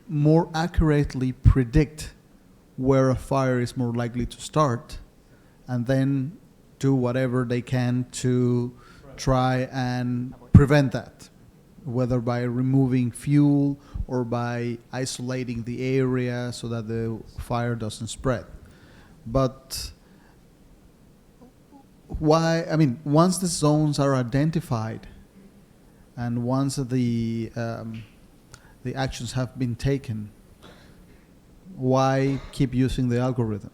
more accurately predict where a fire is more likely to start, and then do whatever they can to try and prevent that, whether by removing fuel or by isolating the area so that the fire doesn't spread. But why, I mean, once the zones are identified and once the actions have been taken, why keep using the algorithm?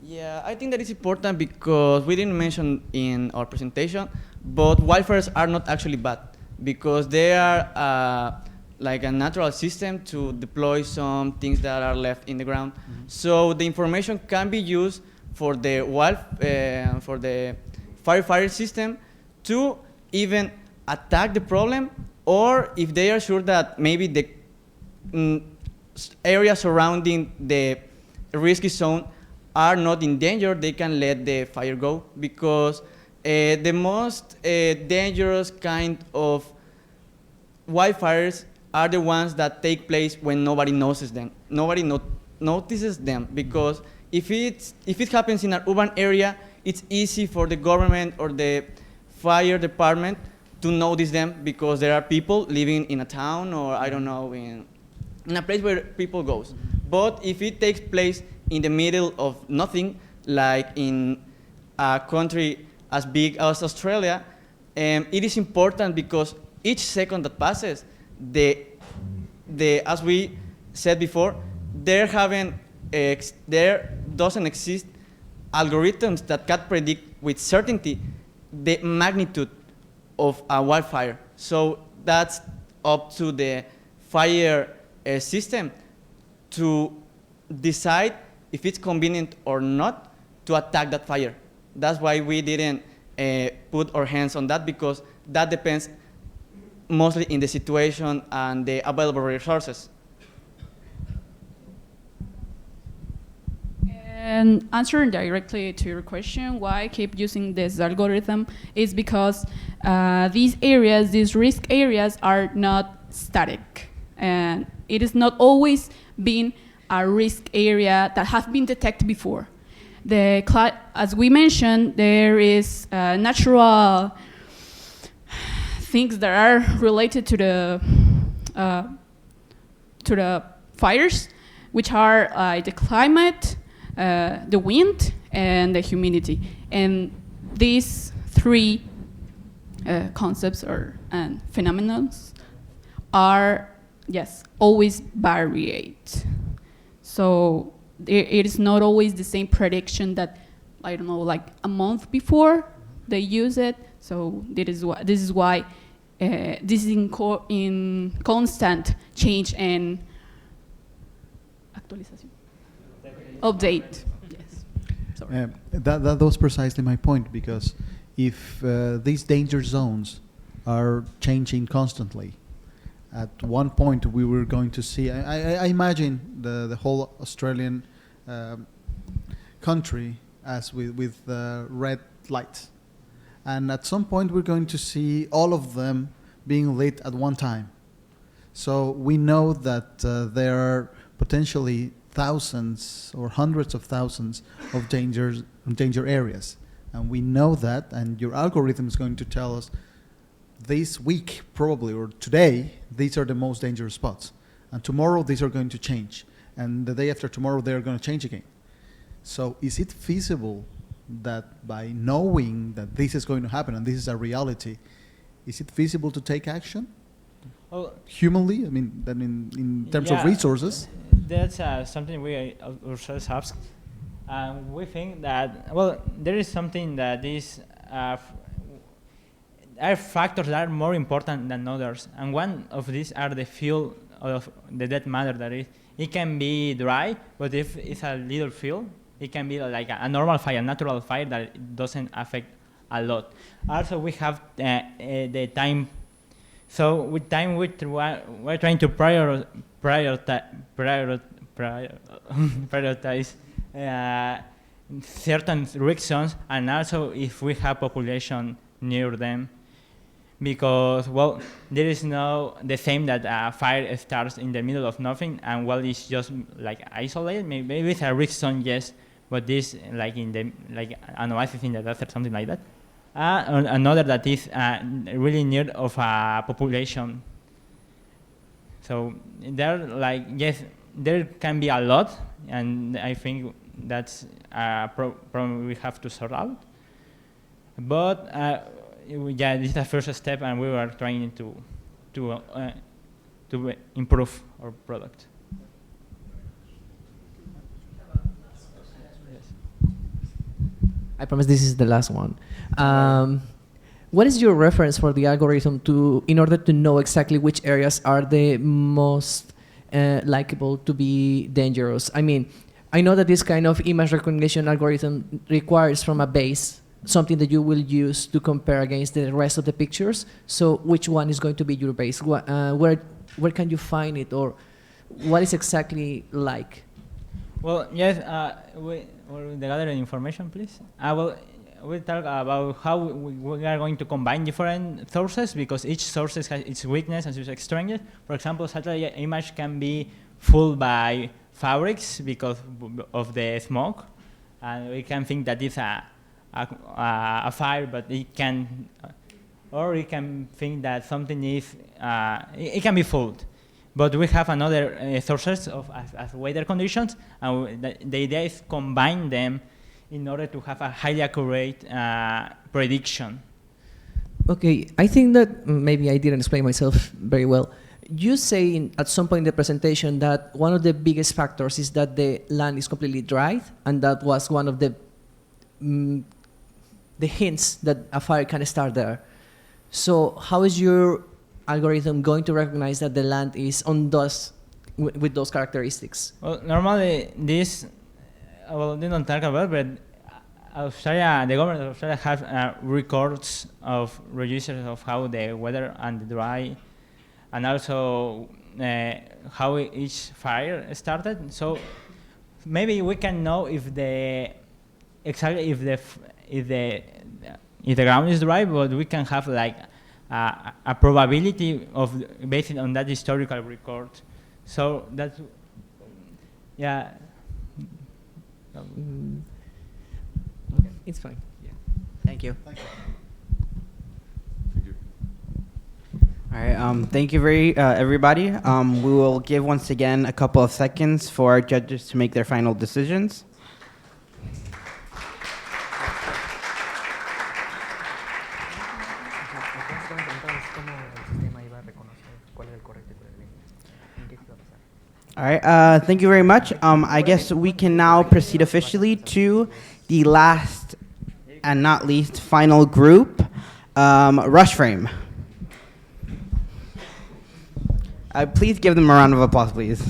Yeah, I think that is important because we didn't mention in our presentation, but wildfires are not actually bad because they are like a natural system to deploy some things that are left in the ground. So the information can be used for the for the firefighter system to even attack the problem, or if they are sure that maybe the area surrounding the risky zone are not in danger, they can let the fire go, because the most dangerous kind of wildfires are the ones that take place when nobody notices them. Nobody notices them, because if it happens in an urban area, it's easy for the government or the fire department to notice them because there are people living in a town, or I don't know, in a place where people goes. But if it takes place in the middle of nothing, like in a country as big as Australia, it is important because each second that passes, as we said before, there doesn't exist algorithms that can predict with certainty the magnitude of a wildfire. So that's up to the fire system to decide if it's convenient or not to attack that fire. That's why we didn't put our hands on that, because that depends mostly in the situation and the available resources. And answering directly to your question, why I keep using this algorithm is because these risk areas are not static. And it is not always been a risk area that have been detected before. As we mentioned, there is natural things that are related to the fires, which are the climate, the wind, and the humidity. And these three concepts or phenomena are, yes, always variate. So it is not always the same prediction that, I don't know, like a month before they use it. So this is why this is in constant change and actualización. Update. Yes. Sorry. That was precisely my point, because if these danger zones are changing constantly, at one point we were going to see, I imagine the whole Australian country as with red lights. And at some point we're going to see all of them being lit at one time. So we know that there are potentially thousands or hundreds of thousands of danger areas. And we know that, and your algorithm is going to tell us this week probably, or today, these are the most dangerous spots. And tomorrow these are going to change. And the day after tomorrow they're going to change again. So is it feasible that by knowing that this is going to happen and this is a reality, is it feasible to take action? Well, humanly, I mean, then in terms of resources? That's something we ourselves ask. We think that, well, there is something that is, are factors that are more important than others. And one of these are the fuel of the dead matter that is. It can be dry, but if it's a little fuel, it can be like a normal fire, a natural fire that doesn't affect a lot. Also, we have the time. So with time, we're trying to prioritize certain regions, and also if we have population near them. Because, well, there is no the same that a fire starts in the middle of nothing, and well, it's just like isolated. Maybe with a region, yes, but this like in the an oasis in the desert, something like that. Another that is really near of a population. So there, like, yes, there can be a lot, and I think that's a problem we have to sort out. But yeah, this is the first step, and we are trying to improve our product. I promise this is the last one. What is your reference for the algorithm in order to know exactly which areas are the most likable to be dangerous? I mean, I know that this kind of image recognition algorithm requires from a base something that you will use to compare against the rest of the pictures. So which one is going to be your base? Where can you find it, or what is exactly like? Well, yes, we gather information, please. We'll talk about how we are going to combine different sources, because each source has its weakness and its strength. For example, satellite image can be fooled by fabrics because of the smoke, and we can think that it's a fire, but it can, or we can think that something is, it can be fooled. But we have another sources of weather conditions, and the idea is combine them in order to have a highly accurate prediction. Okay, I think that maybe I didn't explain myself very well. You say at some point in the presentation that one of the biggest factors is that the land is completely dry, and that was one of the hints that a fire can start there. So how is your algorithm going to recognize that the land is on those with those characteristics? Well, normally this, well, they don't talk about, but Australia, the government of Australia has records of registers of how the weather and the dry, and also how each fire started. So maybe we can know if the ground is dry, but we can have like a probability of based on that historical record. So that's, yeah. Okay, it's fine. Yeah. Thank you. Thank you. All right. Thank you everybody. We will give once again a couple of seconds for our judges to make their final decisions. All right, thank you very much. I guess we can now proceed officially to the last and not least final group, Rush Frame. Please give them a round of applause, please.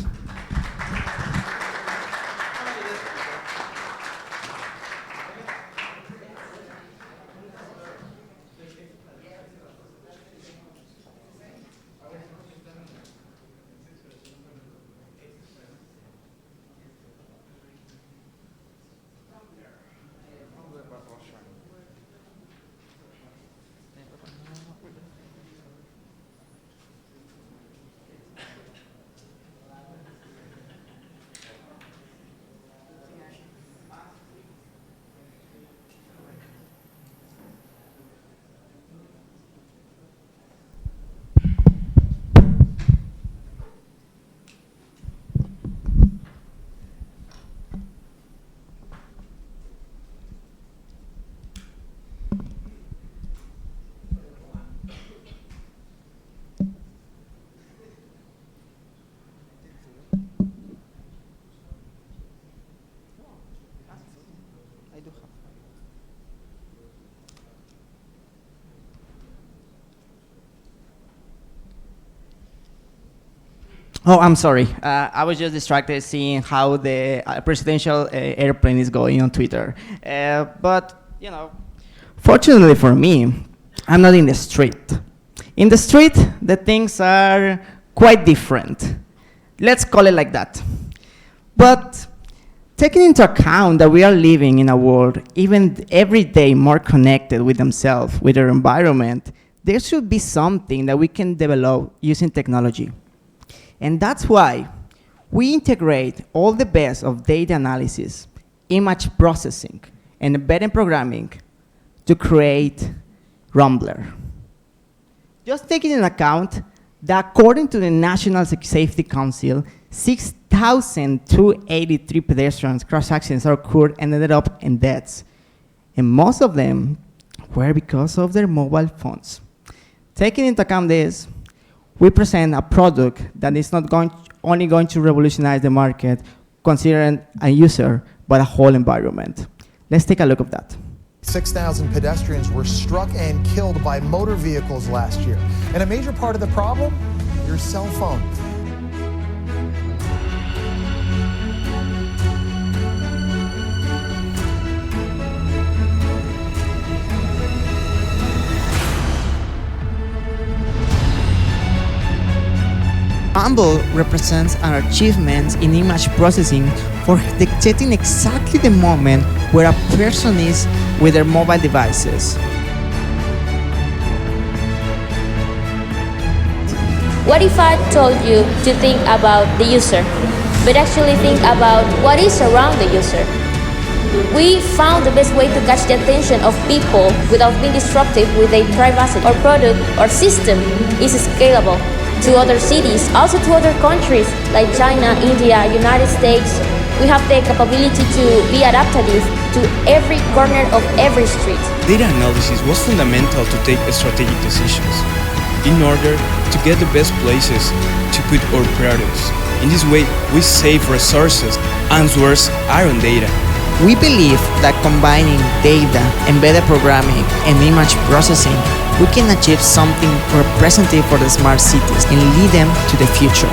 Oh, I'm sorry. I was just distracted seeing how the presidential airplane is going on Twitter. But, you know, fortunately for me, I'm not in the street. In the street, the things are quite different. Let's call it like that. But taking into account that we are living in a world even every day more connected with themselves, with their environment, there should be something that we can develop using technology. And that's why we integrate all the best of data analysis, image processing, and embedded programming to create Rumbler. Just taking into account that according to the National Safety Council, 6,283 pedestrians cross accidents occurred and ended up in deaths. And most of them were because of their mobile phones. Taking into account this, we present a product that is not only going to revolutionize the market, considering a user, but a whole environment. Let's take a look at that. 6,000 pedestrians were struck and killed by motor vehicles last year. And a major part of the problem? Your cell phone. Rumble represents our achievements in image processing for detecting exactly the moment where a person is with their mobile devices. What if I told you to think about the user, but actually think about what is around the user? We found the best way to catch the attention of people without being disruptive with their privacy. Our product or system is scalable to other cities, also to other countries like China, India, United States. We have the capability to be adaptive to every corner of every street. Data analysis was fundamental to take strategic decisions in order to get the best places to put our products. In this way, we save resources. Answers are on data. We believe that combining data, embedded programming, and image processing, we can achieve something representative for the smart cities and lead them to the future.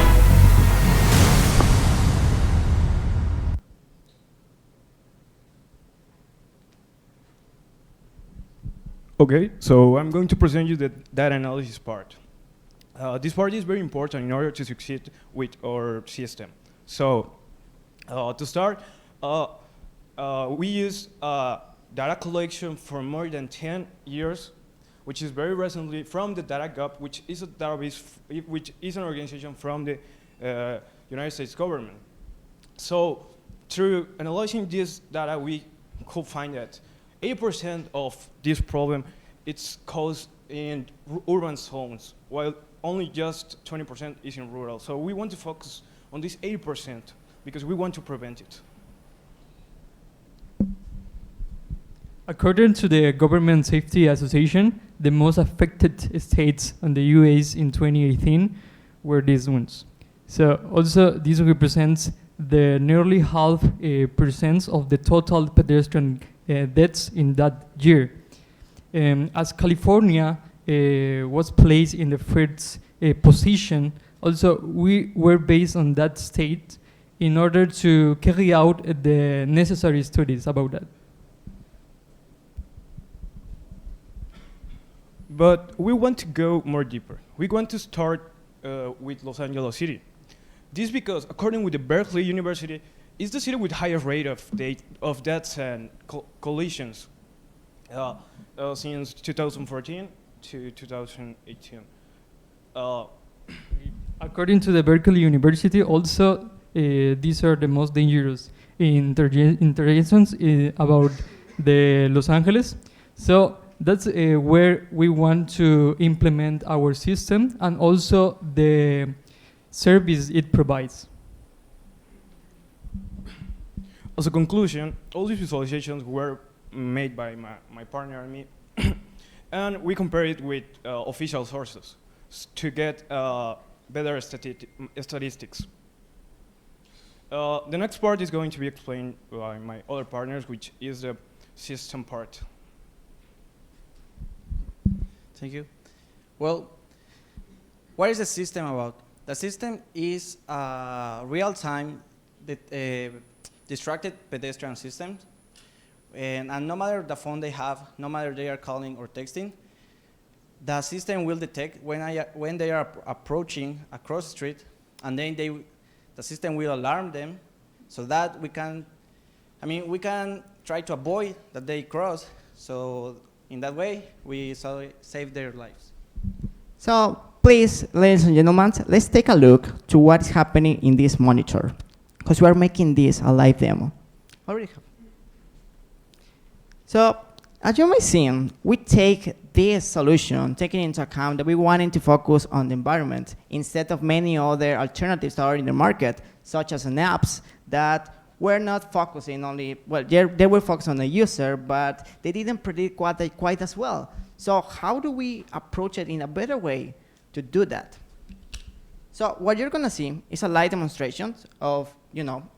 Okay, so I'm going to present you the data analysis part. This part is very important in order to succeed with our system. So, to start, we use data collection for more than 10 years, which is very recently from the DataGov, which is a database, which is an organization from the United States government. So, through analyzing this data, we could find that 8% of this problem it's caused in urban zones, while only just 20% is in rural. So we want to focus on this 8% because we want to prevent it. According to the Government Safety Association, the most affected states on the US in 2018 were these ones: So also this represents the nearly half percent of the total pedestrian deaths in that year. As California was placed in the first position, also we were based on that state in order to carry out the necessary studies about that. But we want to go more deeper. We want to start with Los Angeles City. This because, according with the Berkeley University, is the city with highest rate of deaths and collisions since 2014 to 2018. According to the Berkeley University, also these are the most dangerous interactions about the Los Angeles. So that's where we want to implement our system and also the service it provides. As a conclusion, all these visualizations were made by my partner and me, and we compare it with official sources to get better statistics. The next part is going to be explained by my other partners, which is the system part. Thank you. Well, what is the system about? The system is a real-time distracted pedestrian system. And no matter the phone they have, no matter they are calling or texting, the system will detect when they are approaching a cross street, and then the system will alarm them so that we can try to avoid that they cross. So in that way, we save their lives. So please, ladies and gentlemen, let's take a look to what is happening in this monitor, because we are making this a live demo. Already have. So as you may see, we take this solution, taking into account that we wanted to focus on the environment instead of many other alternatives that are in the market, such as apps that were not focusing only, well, they were focused on the user, but they didn't predict quite as well. So how do we approach it in a better way to do that? So what you're gonna see is a live demonstration of,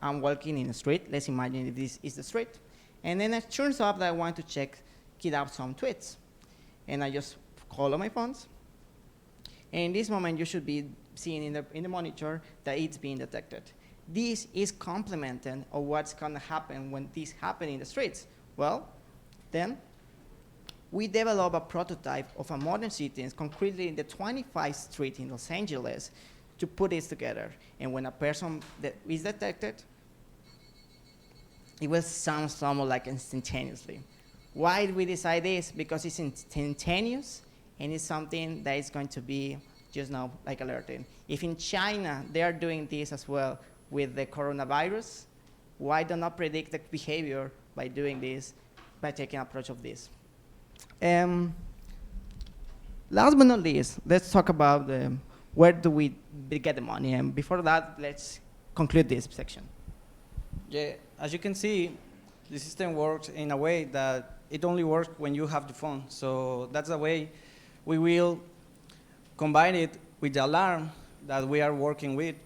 I'm walking in the street. Let's imagine if this is the street. And then it turns up that I want to check out some tweets. And I just call on my phones. And in this moment, you should be seeing in the monitor that it's being detected. This is complementing of what's gonna happen when this happens in the streets. Well, then we develop a prototype of a modern city, concretely in the 25th Street in Los Angeles, to put this together. And when a person that is detected, it will sound somewhat like instantaneously. Why did we decide this? Because it's instantaneous, and it's something that is going to be just now like alerting. If in China they are doing this as well with the coronavirus, why do not predict the behavior by doing this, by taking an approach of this? Last but not least, let's talk about where do we get the money. And before that, let's conclude this section. Yeah, as you can see, the system works in a way that it only works when you have the phone. So that's the way we will combine it with the alarm that we are working with.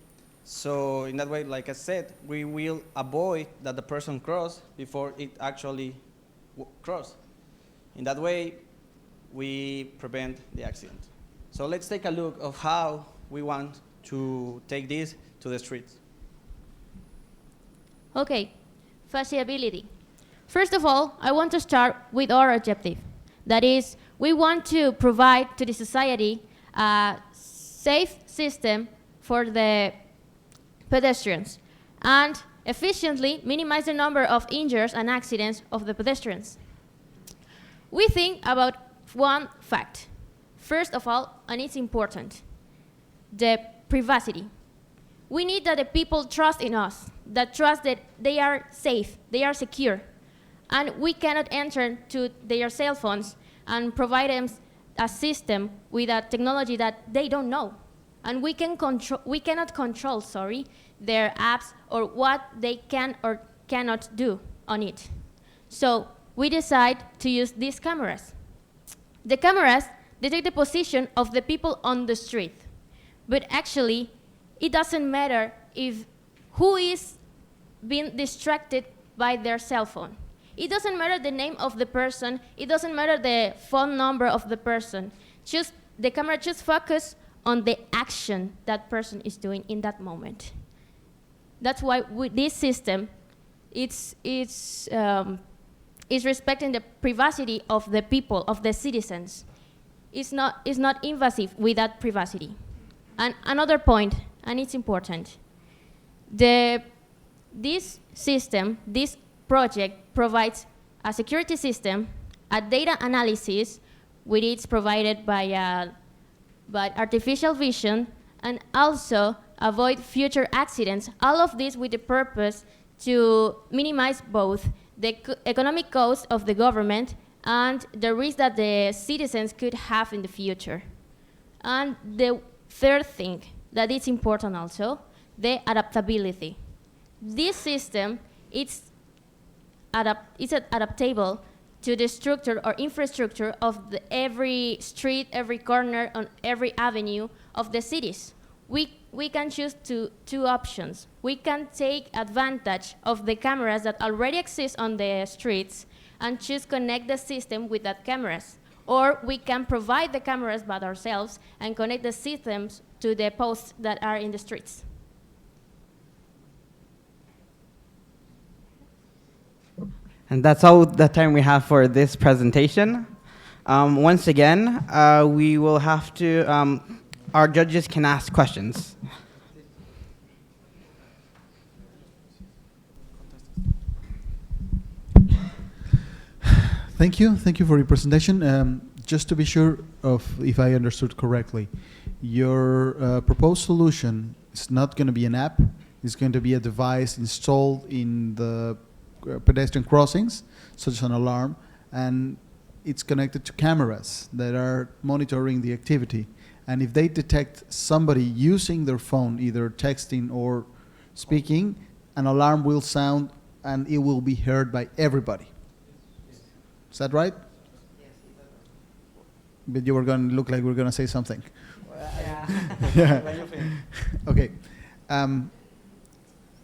So in that way, like I said, we will avoid that the person cross before it actually cross. In that way, we prevent the accident. So let's take a look of how we want to take this to the streets. Okay, feasibility. First of all, I want to start with our objective. That is, we want to provide to the society a safe system for the pedestrians and efficiently minimize the number of injuries and accidents of the pedestrians. We think about one fact. First of all, and it's important, the privacy. We need that the people trust in us, that trust that they are safe, they are secure. And we cannot enter to their cell phones and provide them a system with a technology that they don't know. And we cannot control their apps or what they can or cannot do on it. So we decide to use these cameras. The cameras detect the position of the people on the street, but actually it doesn't matter if who is being distracted by their cell phone. It doesn't matter the name of the person. It doesn't matter the phone number of the person. Just the camera just focus on the action that person is doing in that moment. That's why with this system, it's respecting the privacy of the people, of the citizens. It's not invasive with that privacy. And another point, and it's important, this system, this project provides a security system, a data analysis, which is provided by artificial vision, and also avoid future accidents. All of this with the purpose to minimize both the economic cost of the government and the risk that the citizens could have in the future. And the third thing that is important also, the adaptability. This system, it's adaptable to the structure or infrastructure of every street, every corner, on every avenue of the cities. We can choose two options. We can take advantage of the cameras that already exist on the streets and just connect the system with that cameras. Or we can provide the cameras by ourselves and connect the systems to the posts that are in the streets. And that's all the time we have for this presentation. Once again, we will have to, our judges can ask questions. Thank you for your presentation. Just to be sure of if I understood correctly, your proposed solution is not going to be an app. It's going to be a device installed in the pedestrian crossings, such as an alarm, and it's connected to cameras that are monitoring the activity. And if they detect somebody using their phone, either texting or speaking, an alarm will sound and it will be heard by everybody. Is that right? Yes. But you were going to look like we were going to say something. Yeah. Okay.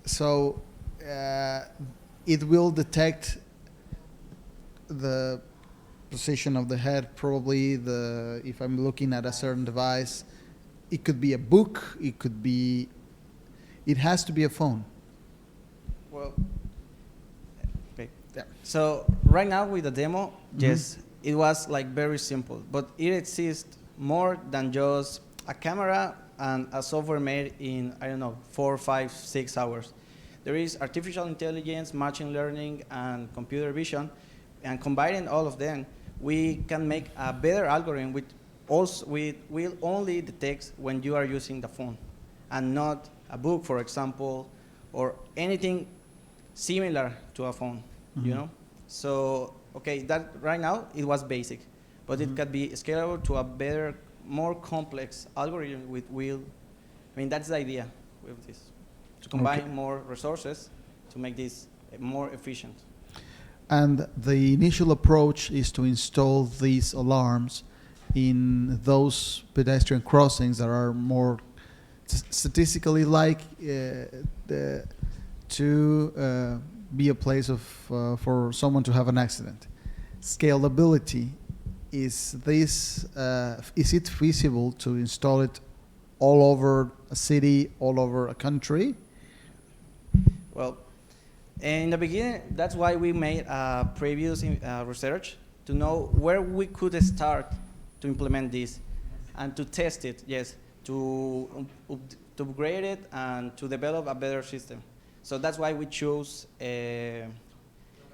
So it will detect the position of the head, probably if I'm looking at a certain device. It could be a book, it has to be a phone. Well, okay. Yeah. So right now with the demo, yes, it was like very simple, but it exists more than just a camera and a software made in, I don't know, 4, 5, 6 hours. There is artificial intelligence, machine learning, and computer vision, and combining all of them, we can make a better algorithm which will only detect when you are using the phone, and not a book, for example, or anything similar to a phone, you know? So, okay, that right now, it was basic, but it can be scalable to a better, more complex algorithm that's the idea with this. To combine more resources to make this more efficient. And the initial approach is to install these alarms in those pedestrian crossings that are more statistically like to be a place of for someone to have an accident. Scalability, is it feasible to install it all over a city, all over a country? Well, in the beginning, that's why we made previous research to know where we could start to implement this and to test it, yes, to upgrade it and to develop a better system. So that's why we chose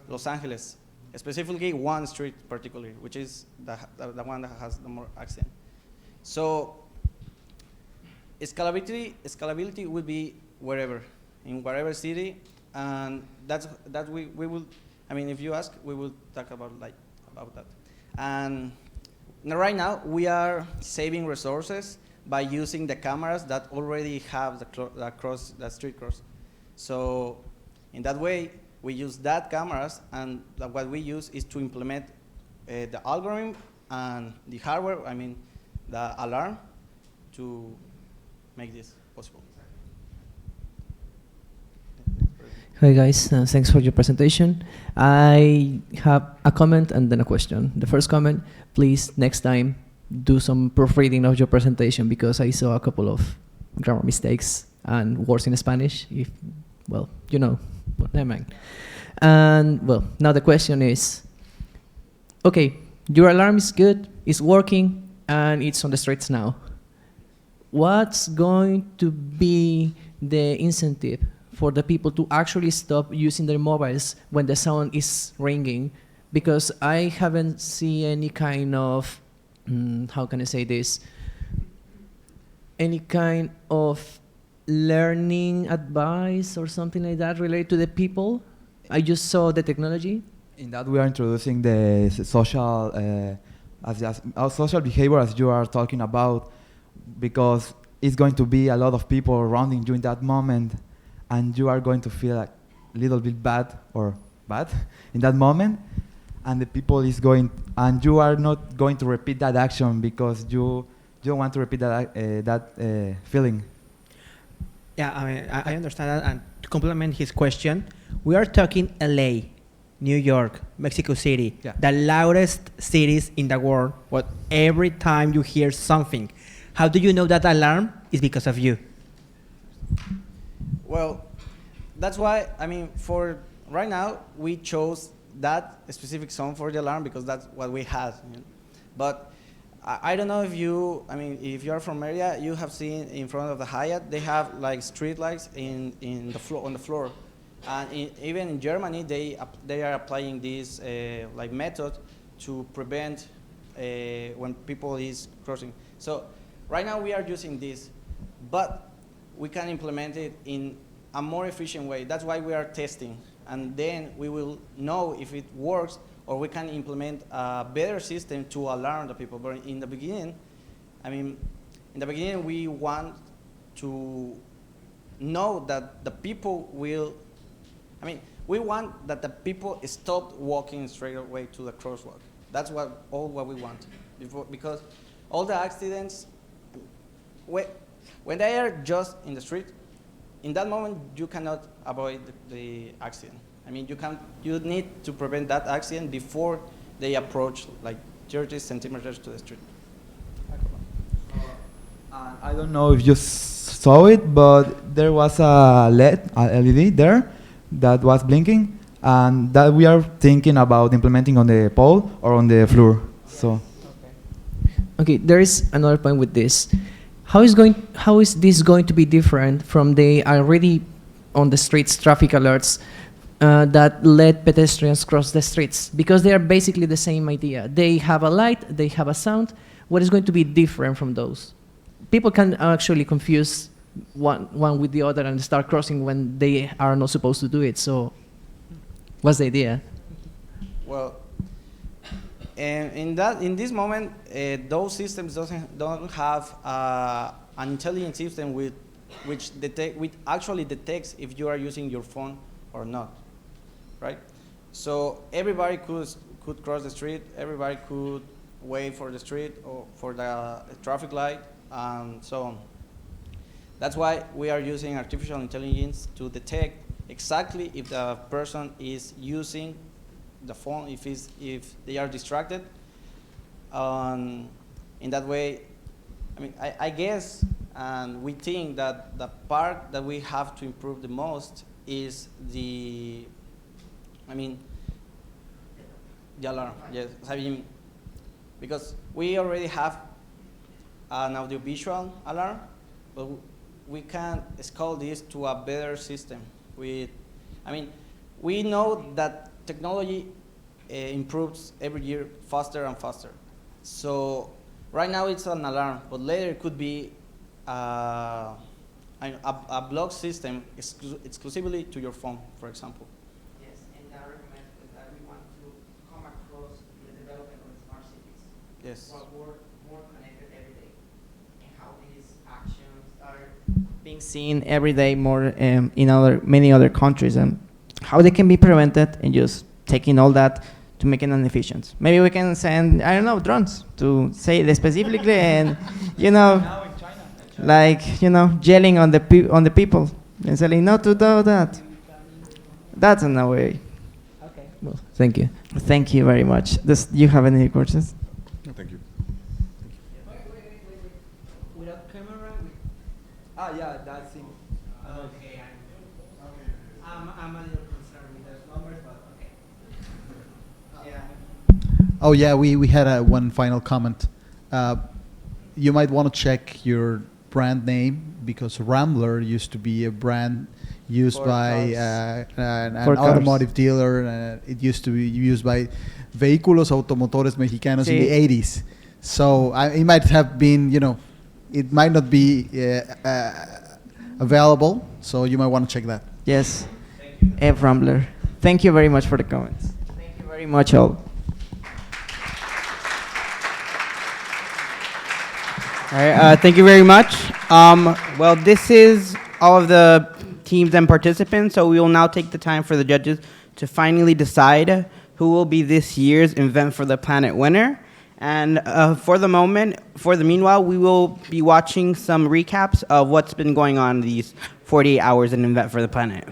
Los Angeles, specifically one street particularly, which is the one that has the more accident. So scalability would be wherever, in whatever city, and that we will. I mean, if you ask, we will talk about that. And right now we are saving resources by using the cameras that already have the street cross. So in that way, we use that cameras, and what we use is to implement the algorithm and the hardware. I mean, the alarm to make this possible. Hi guys, thanks for your presentation. I have a comment and then a question. The first comment, please next time do some proofreading of your presentation because I saw a couple of grammar mistakes and words in Spanish. If, well, you know what I mean. And well, now the question is, okay, your alarm is good, it's working, and it's on the streets now. What's going to be the incentive for the people to actually stop using their mobiles when the sound is ringing? Because I haven't seen any kind of, how can I say this? Any kind of learning advice or something like that related to the people. I just saw the technology. In that we are introducing the social, our social behavior as you are talking about, because it's going to be a lot of people surrounding you in that moment, and you are going to feel like a little bit bad in that moment, and the people is going, and you are not going to repeat that action because you don't want to repeat that feeling. Yeah, I mean, I understand that, and to complement his question, we are talking LA, New York, Mexico City, the loudest cities in the world, but every time you hear something, how do you know that alarm is because of you? Well, that's why, I mean, for right now, we chose that specific song for the alarm because that's what we had. You know? But I don't know if you, I mean, if you're from area, you have seen in front of the Hyatt, they have like street lights in the floor, on the floor. And even in Germany, they are applying this like method to prevent when people is crossing. So right now we are using this, but we can implement it in a more efficient way. That's why we are testing. And then we will know if it works, or we can implement a better system to alarm the people. But in the beginning, I mean, in the beginning we want to know that the people will, I mean, we want that the people stop walking straight away to the crosswalk. That's all what we want. Because all the accidents, when they are just in the street, in that moment you cannot avoid the accident. I mean, you need to prevent that accident before they approach like 30 centimeters to the street. I don't know if you saw it, but there was a LED there that was blinking, and that we are thinking about implementing on the pole or on the floor. So. Okay, there is another point with this. How is this going to be different from the already on the streets traffic alerts that let pedestrians cross the streets? Because they are basically the same idea. They have a light, they have a sound. What is going to be different from those? People can actually confuse one with the other and start crossing when they are not supposed to do it. So what's the idea? Well, in this moment, those systems don't have an intelligent system which actually detects if you are using your phone or not, right? So everybody could cross the street, everybody could wait for the street or for the traffic light, and so on. That's why we are using artificial intelligence to detect exactly if the person is using the phone, if they are distracted. In that way, I mean, I guess, and we think that the part that we have to improve the most is the alarm. Yes, I mean, because we already have an audiovisual alarm, but we can scale this to a better system. We know that technology improves every year faster and faster. So right now it's an alarm, but later it could be a block system exclusively to your phone, for example. Yes, and I recommend that we want to come across the development of smart cities. Yes. We're more connected every day, and how these actions are being seen every day more in many other countries, and how they can be prevented, and just taking all that to make it inefficient. Maybe we can send, I don't know, drones to say it specifically, and like yelling on the people and saying not to do that. That's in a way. Okay. Well, thank you. Thank you very much. Do you have any questions? No, thank you. Without camera? Yeah, that's it. Okay. I'm a little concerned with those numbers, but okay. Yeah. Oh yeah, we had one final comment. You might want to check your brand name because Rambler used to be a brand used For by cars. an For cars. automotive dealer. It used to be used by Vehículos Automotores Mexicanos in Sí. the 80s. So it might have been, it might not be available. So you might want to check that. Yes. F. Rambler. Thank you very much for the comments. Thank you very much, all. All right, thank you very much. Well, this is all of the teams and participants, so we will now take the time for the judges to finally decide who will be this year's Invent for the Planet winner. And for the meanwhile, we will be watching some recaps of what's been going on these 48 hours in Invent for the Planet.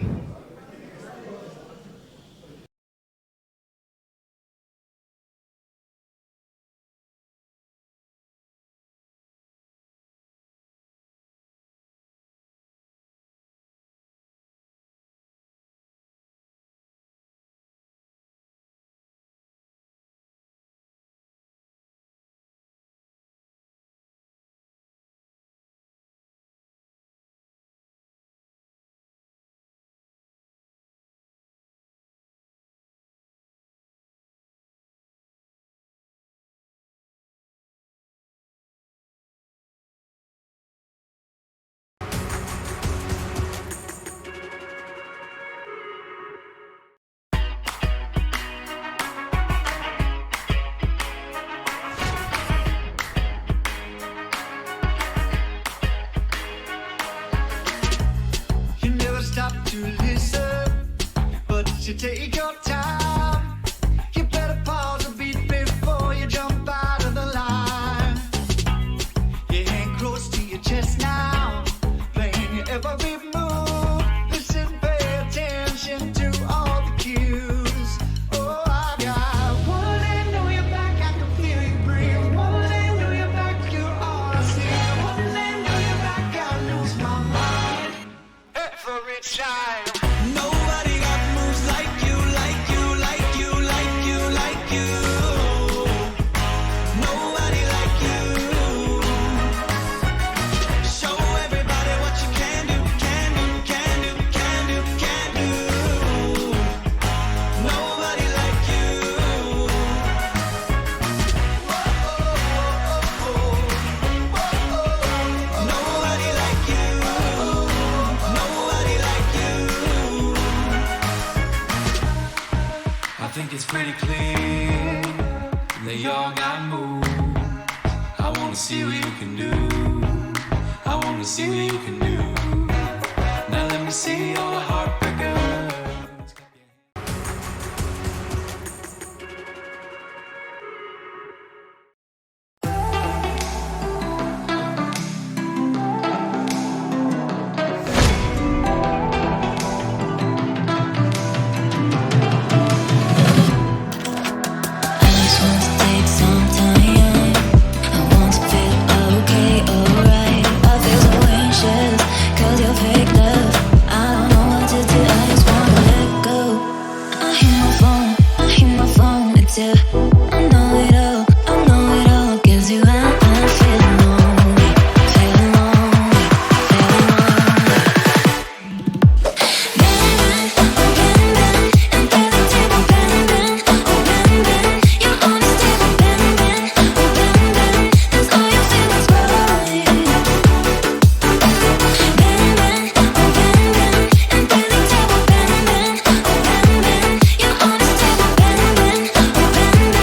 You never stop to listen, but you take your time. You better pause a beat before you jump out of the line. Your hand close to your chest now, playing your every move. Listen, pay attention to all the cues. Oh, I got one hand on your back, I can feel you breathe. One hand on your back, you're all I see. One hand on your back, I lose my mind. Every time. Nobody got moves like you, like you, like you, like you, like you. Nobody like you. Show everybody what you can do, can do, can do, can do, can do. Nobody like you. Nobody like you. Nobody like you. I think it's pretty clear they all got moves. I wanna see what you can do. I wanna see what you can do. Now let me see all the heartbreakers. Take some time. I want to feel okay, alright. I feel so anxious, 'cause you're fake love. I don't know what to do, I just wanna let go. I hear my phone, it's you. I know it all, 'cause you and I'm feeling lonely, feeling lonely, feeling lonely. You're on a stable, bang, bang.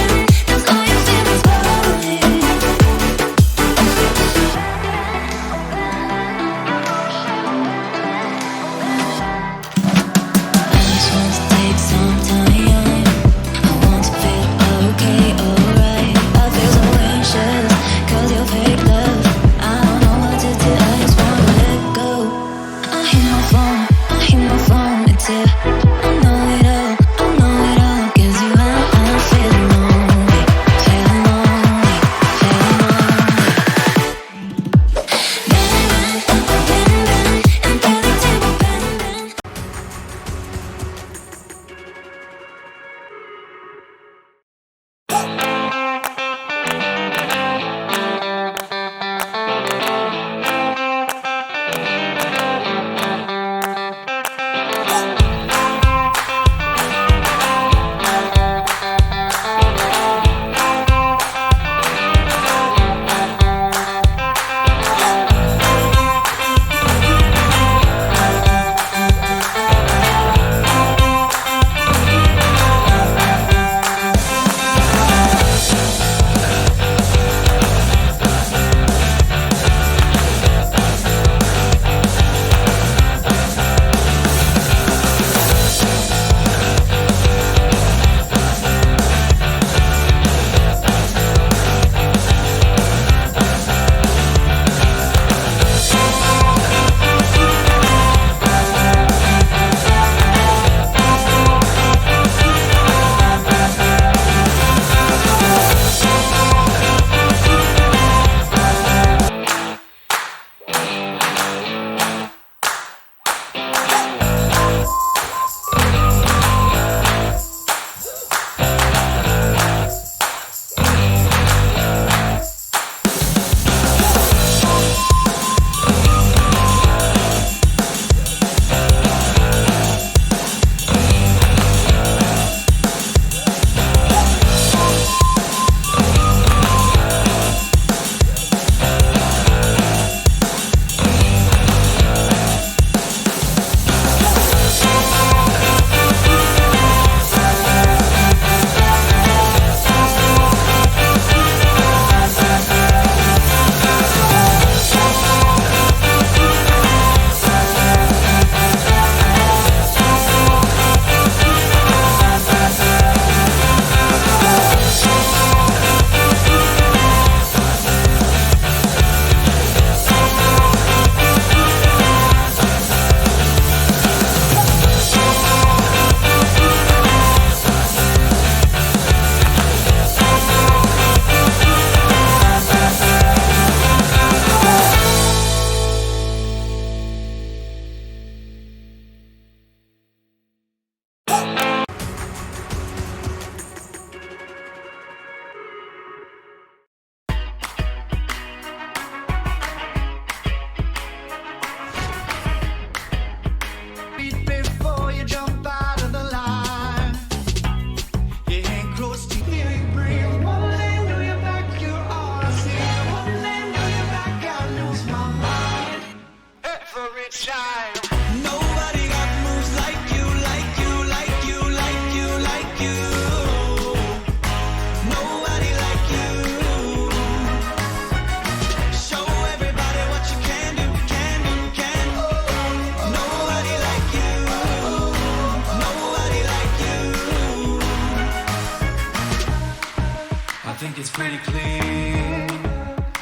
think it's pretty clear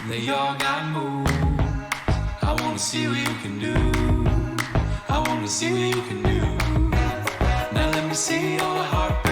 that y'all got moves. I wanna see what you can do. I wanna see what you can do. Now let me see all the heartbreakers.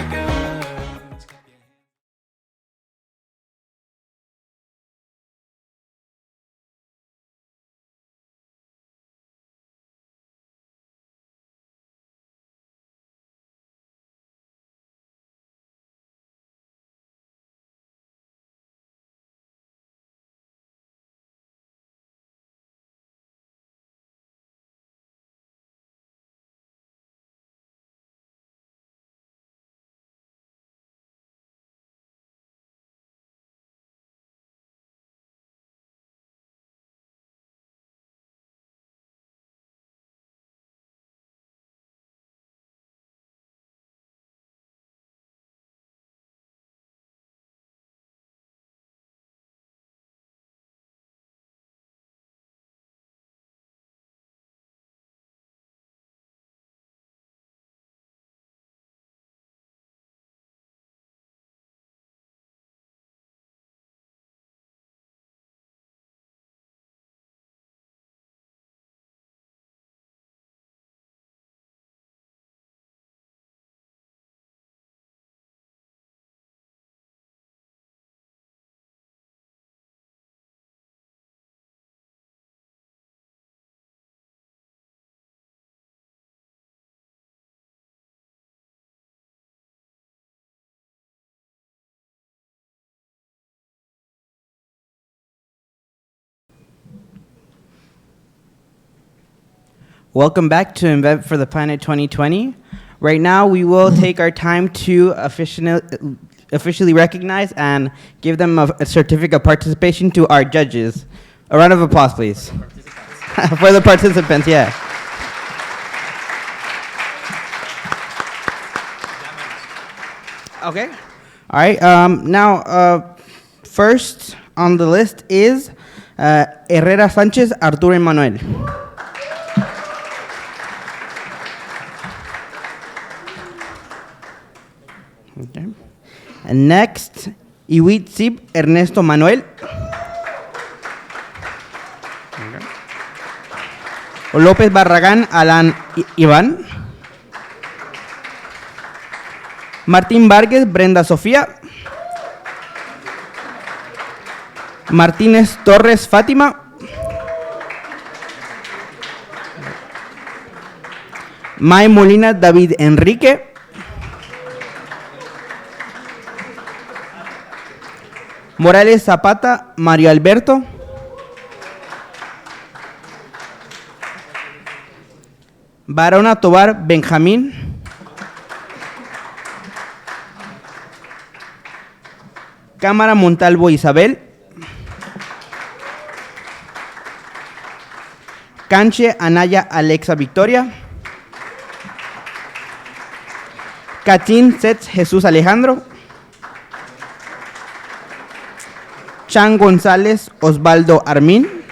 Welcome back to Invent for the Planet 2020. Right now, we will take our time to officially recognize and give them a certificate of participation to our judges. A round of applause, please. For the participants, yeah. Okay. All right. Now, first on the list is Herrera Sanchez, Arturo Emanuel. Okay. And next, Iwitzib Ernesto Manuel. Okay. López Barragán Alan Iván. Martín Vargas Brenda Sofía. Martínez Torres Fátima. May Molina David Enrique. Morales Zapata, Mario Alberto. Barona Tobar, Benjamín. Cámara Montalvo, Isabel. Canche Anaya, Alexa Victoria. Catín Sets, Jesús Alejandro. Chan González, Osvaldo Armín.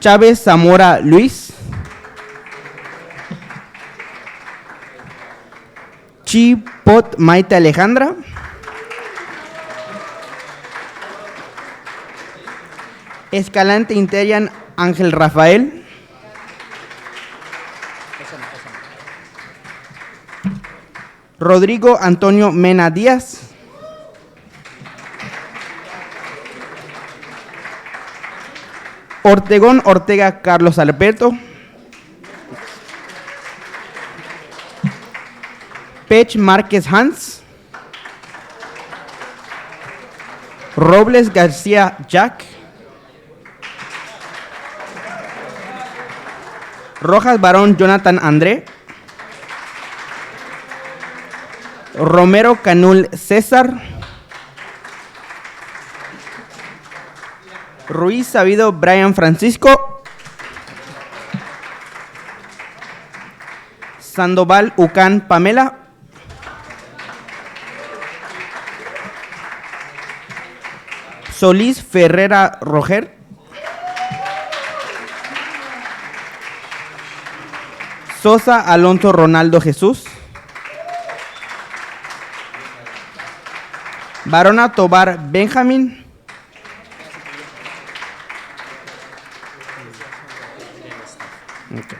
Chávez Zamora Luis. Chipot Maite Alejandra. Escalante Interian Ángel Rafael. Rodrigo Antonio Mena Díaz. Ortegón Ortega Carlos Alberto. Pech Márquez Hans. Robles García Jack. Rojas Barón Jonathan André. Romero Canul César. Ruiz Sabido Brian Francisco. Sandoval Ucán Pamela. Solís Ferrera Roger. Sosa Alonso Ronaldo Jesús. Barona Tobar Benjamin. Okay.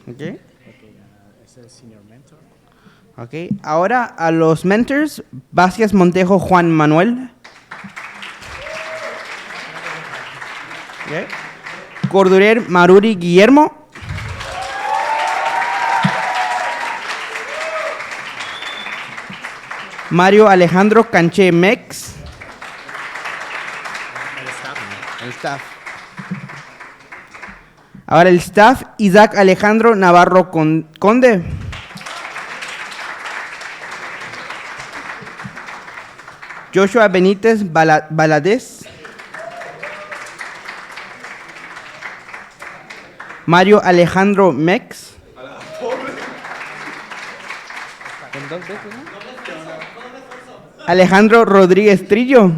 Okay. Okay. Ahora a los mentors, Vázquez Montejo Juan Manuel. Okay. Cordurer Maruri Guillermo. Mario Alejandro Canché Mex. El staff. Ahora el staff, Isaac Alejandro Navarro Conde. Joshua Benítez Valadez. Mario Alejandro Mex. Alejandro Rodríguez Trillo.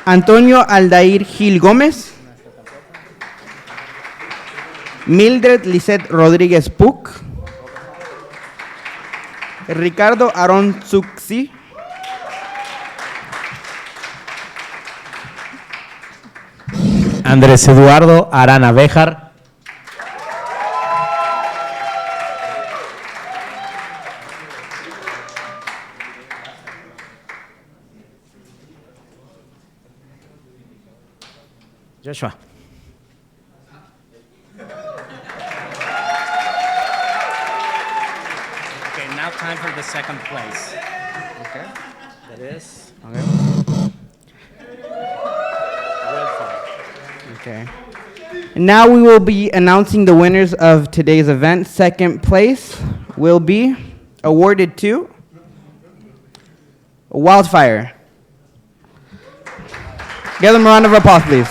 Antonio Aldair Gil Gómez. Mildred Lisette Rodríguez Puc. Ricardo Aaron Zuxi. Andrés Eduardo Arana Béjar. Joshua. Okay, now time for the second place. Okay, that is. Okay. Now we will be announcing the winners of today's event. Second place will be awarded to Wildfire. Give them a round of applause, please.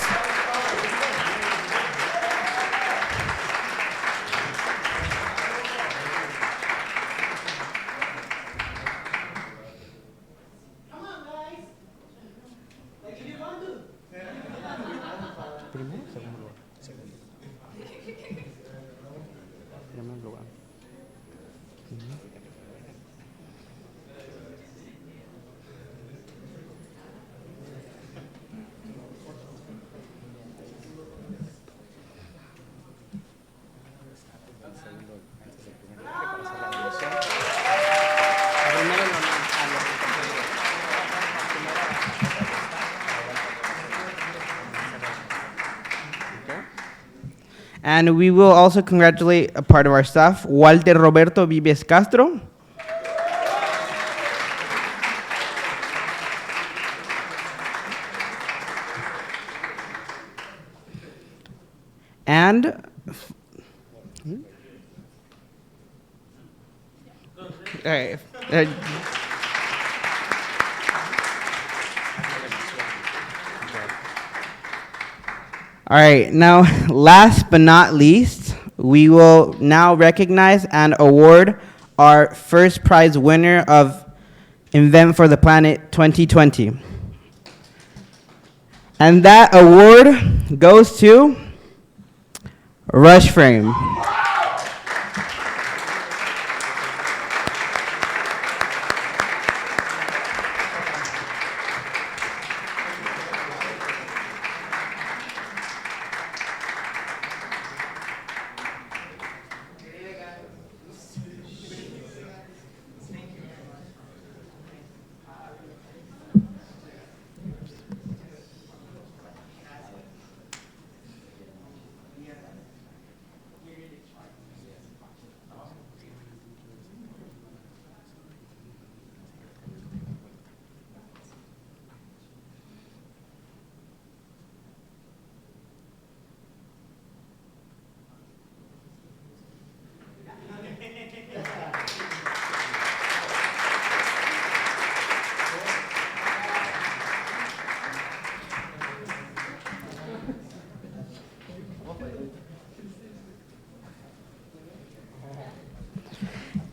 And we will also congratulate a part of our staff, Walter Roberto Vives Castro. And all right. All right, now last but not least, we will now recognize and award our first prize winner of Invent for the Planet 2020. And that award goes to Rush Frame.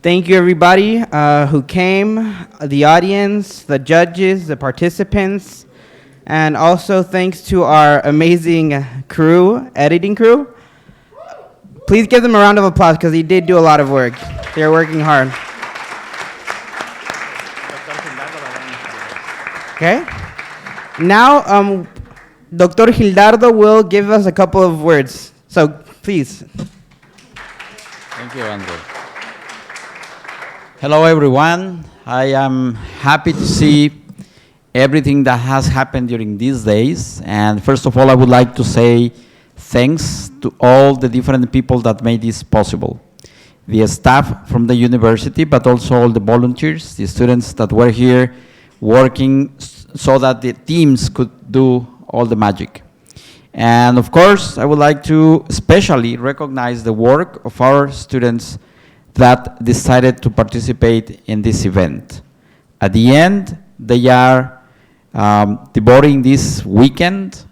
Thank you, everybody who came, the audience, the judges, the participants, and also thanks to our amazing crew, editing crew. Please give them a round of applause because they did do a lot of work. They're working hard. Okay. Now, Dr. Gildardo will give us a couple of words. So, please. Thank you, Andrew. Hello, everyone. I am happy to see everything that has happened during these days. And first of all, I would like to say thanks to all the different people that made this possible. The staff from the university, but also all the volunteers, the students that were here working so that the teams could do all the magic. And of course, I would like to especially recognize the work of our students that decided to participate in this event. At the end, they are devoting this weekend,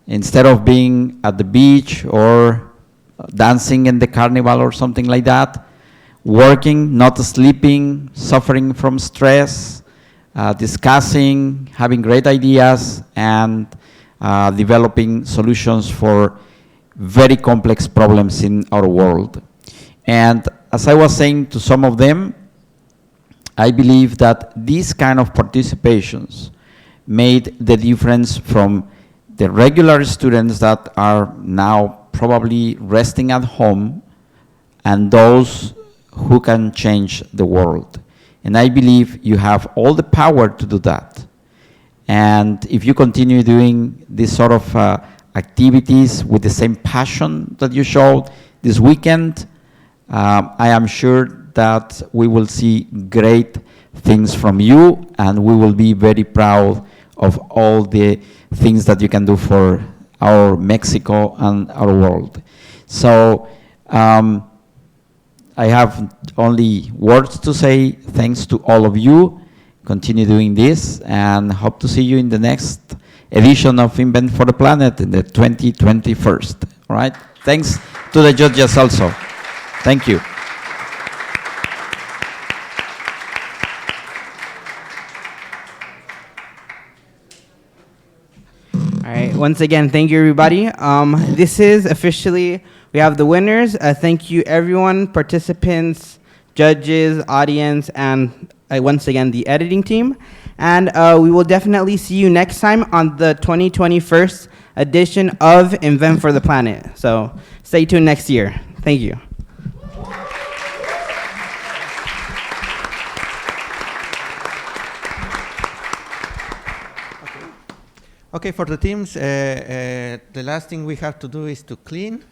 instead of being at the beach or dancing in the carnival or something like that, working, not sleeping, suffering from stress, discussing, having great ideas, and developing solutions for very complex problems in our world. And as I was saying to some of them, I believe that these kind of participations made the difference from the regular students that are now probably resting at home and those who can change the world. And I believe you have all the power to do that. And if you continue doing this sort of activities with the same passion that you showed this weekend, I am sure that we will see great things from you, and we will be very proud of all the things that you can do for our Mexico and our world. So I have only words to say. Thanks to all of you. Continue doing this, and hope to see you in the next edition of Invent for the Planet in the 2021. All right? Thanks to the judges also. Thank you. All right, once again, thank you, everybody. This is officially, we have the winners. Thank you, everyone, participants, judges, audience, and once again, the editing team. And we will definitely see you next time on the 2021 edition of Invent for the Planet. So stay tuned next year. Thank you. Okay, for the teams, the last thing we have to do is to clean.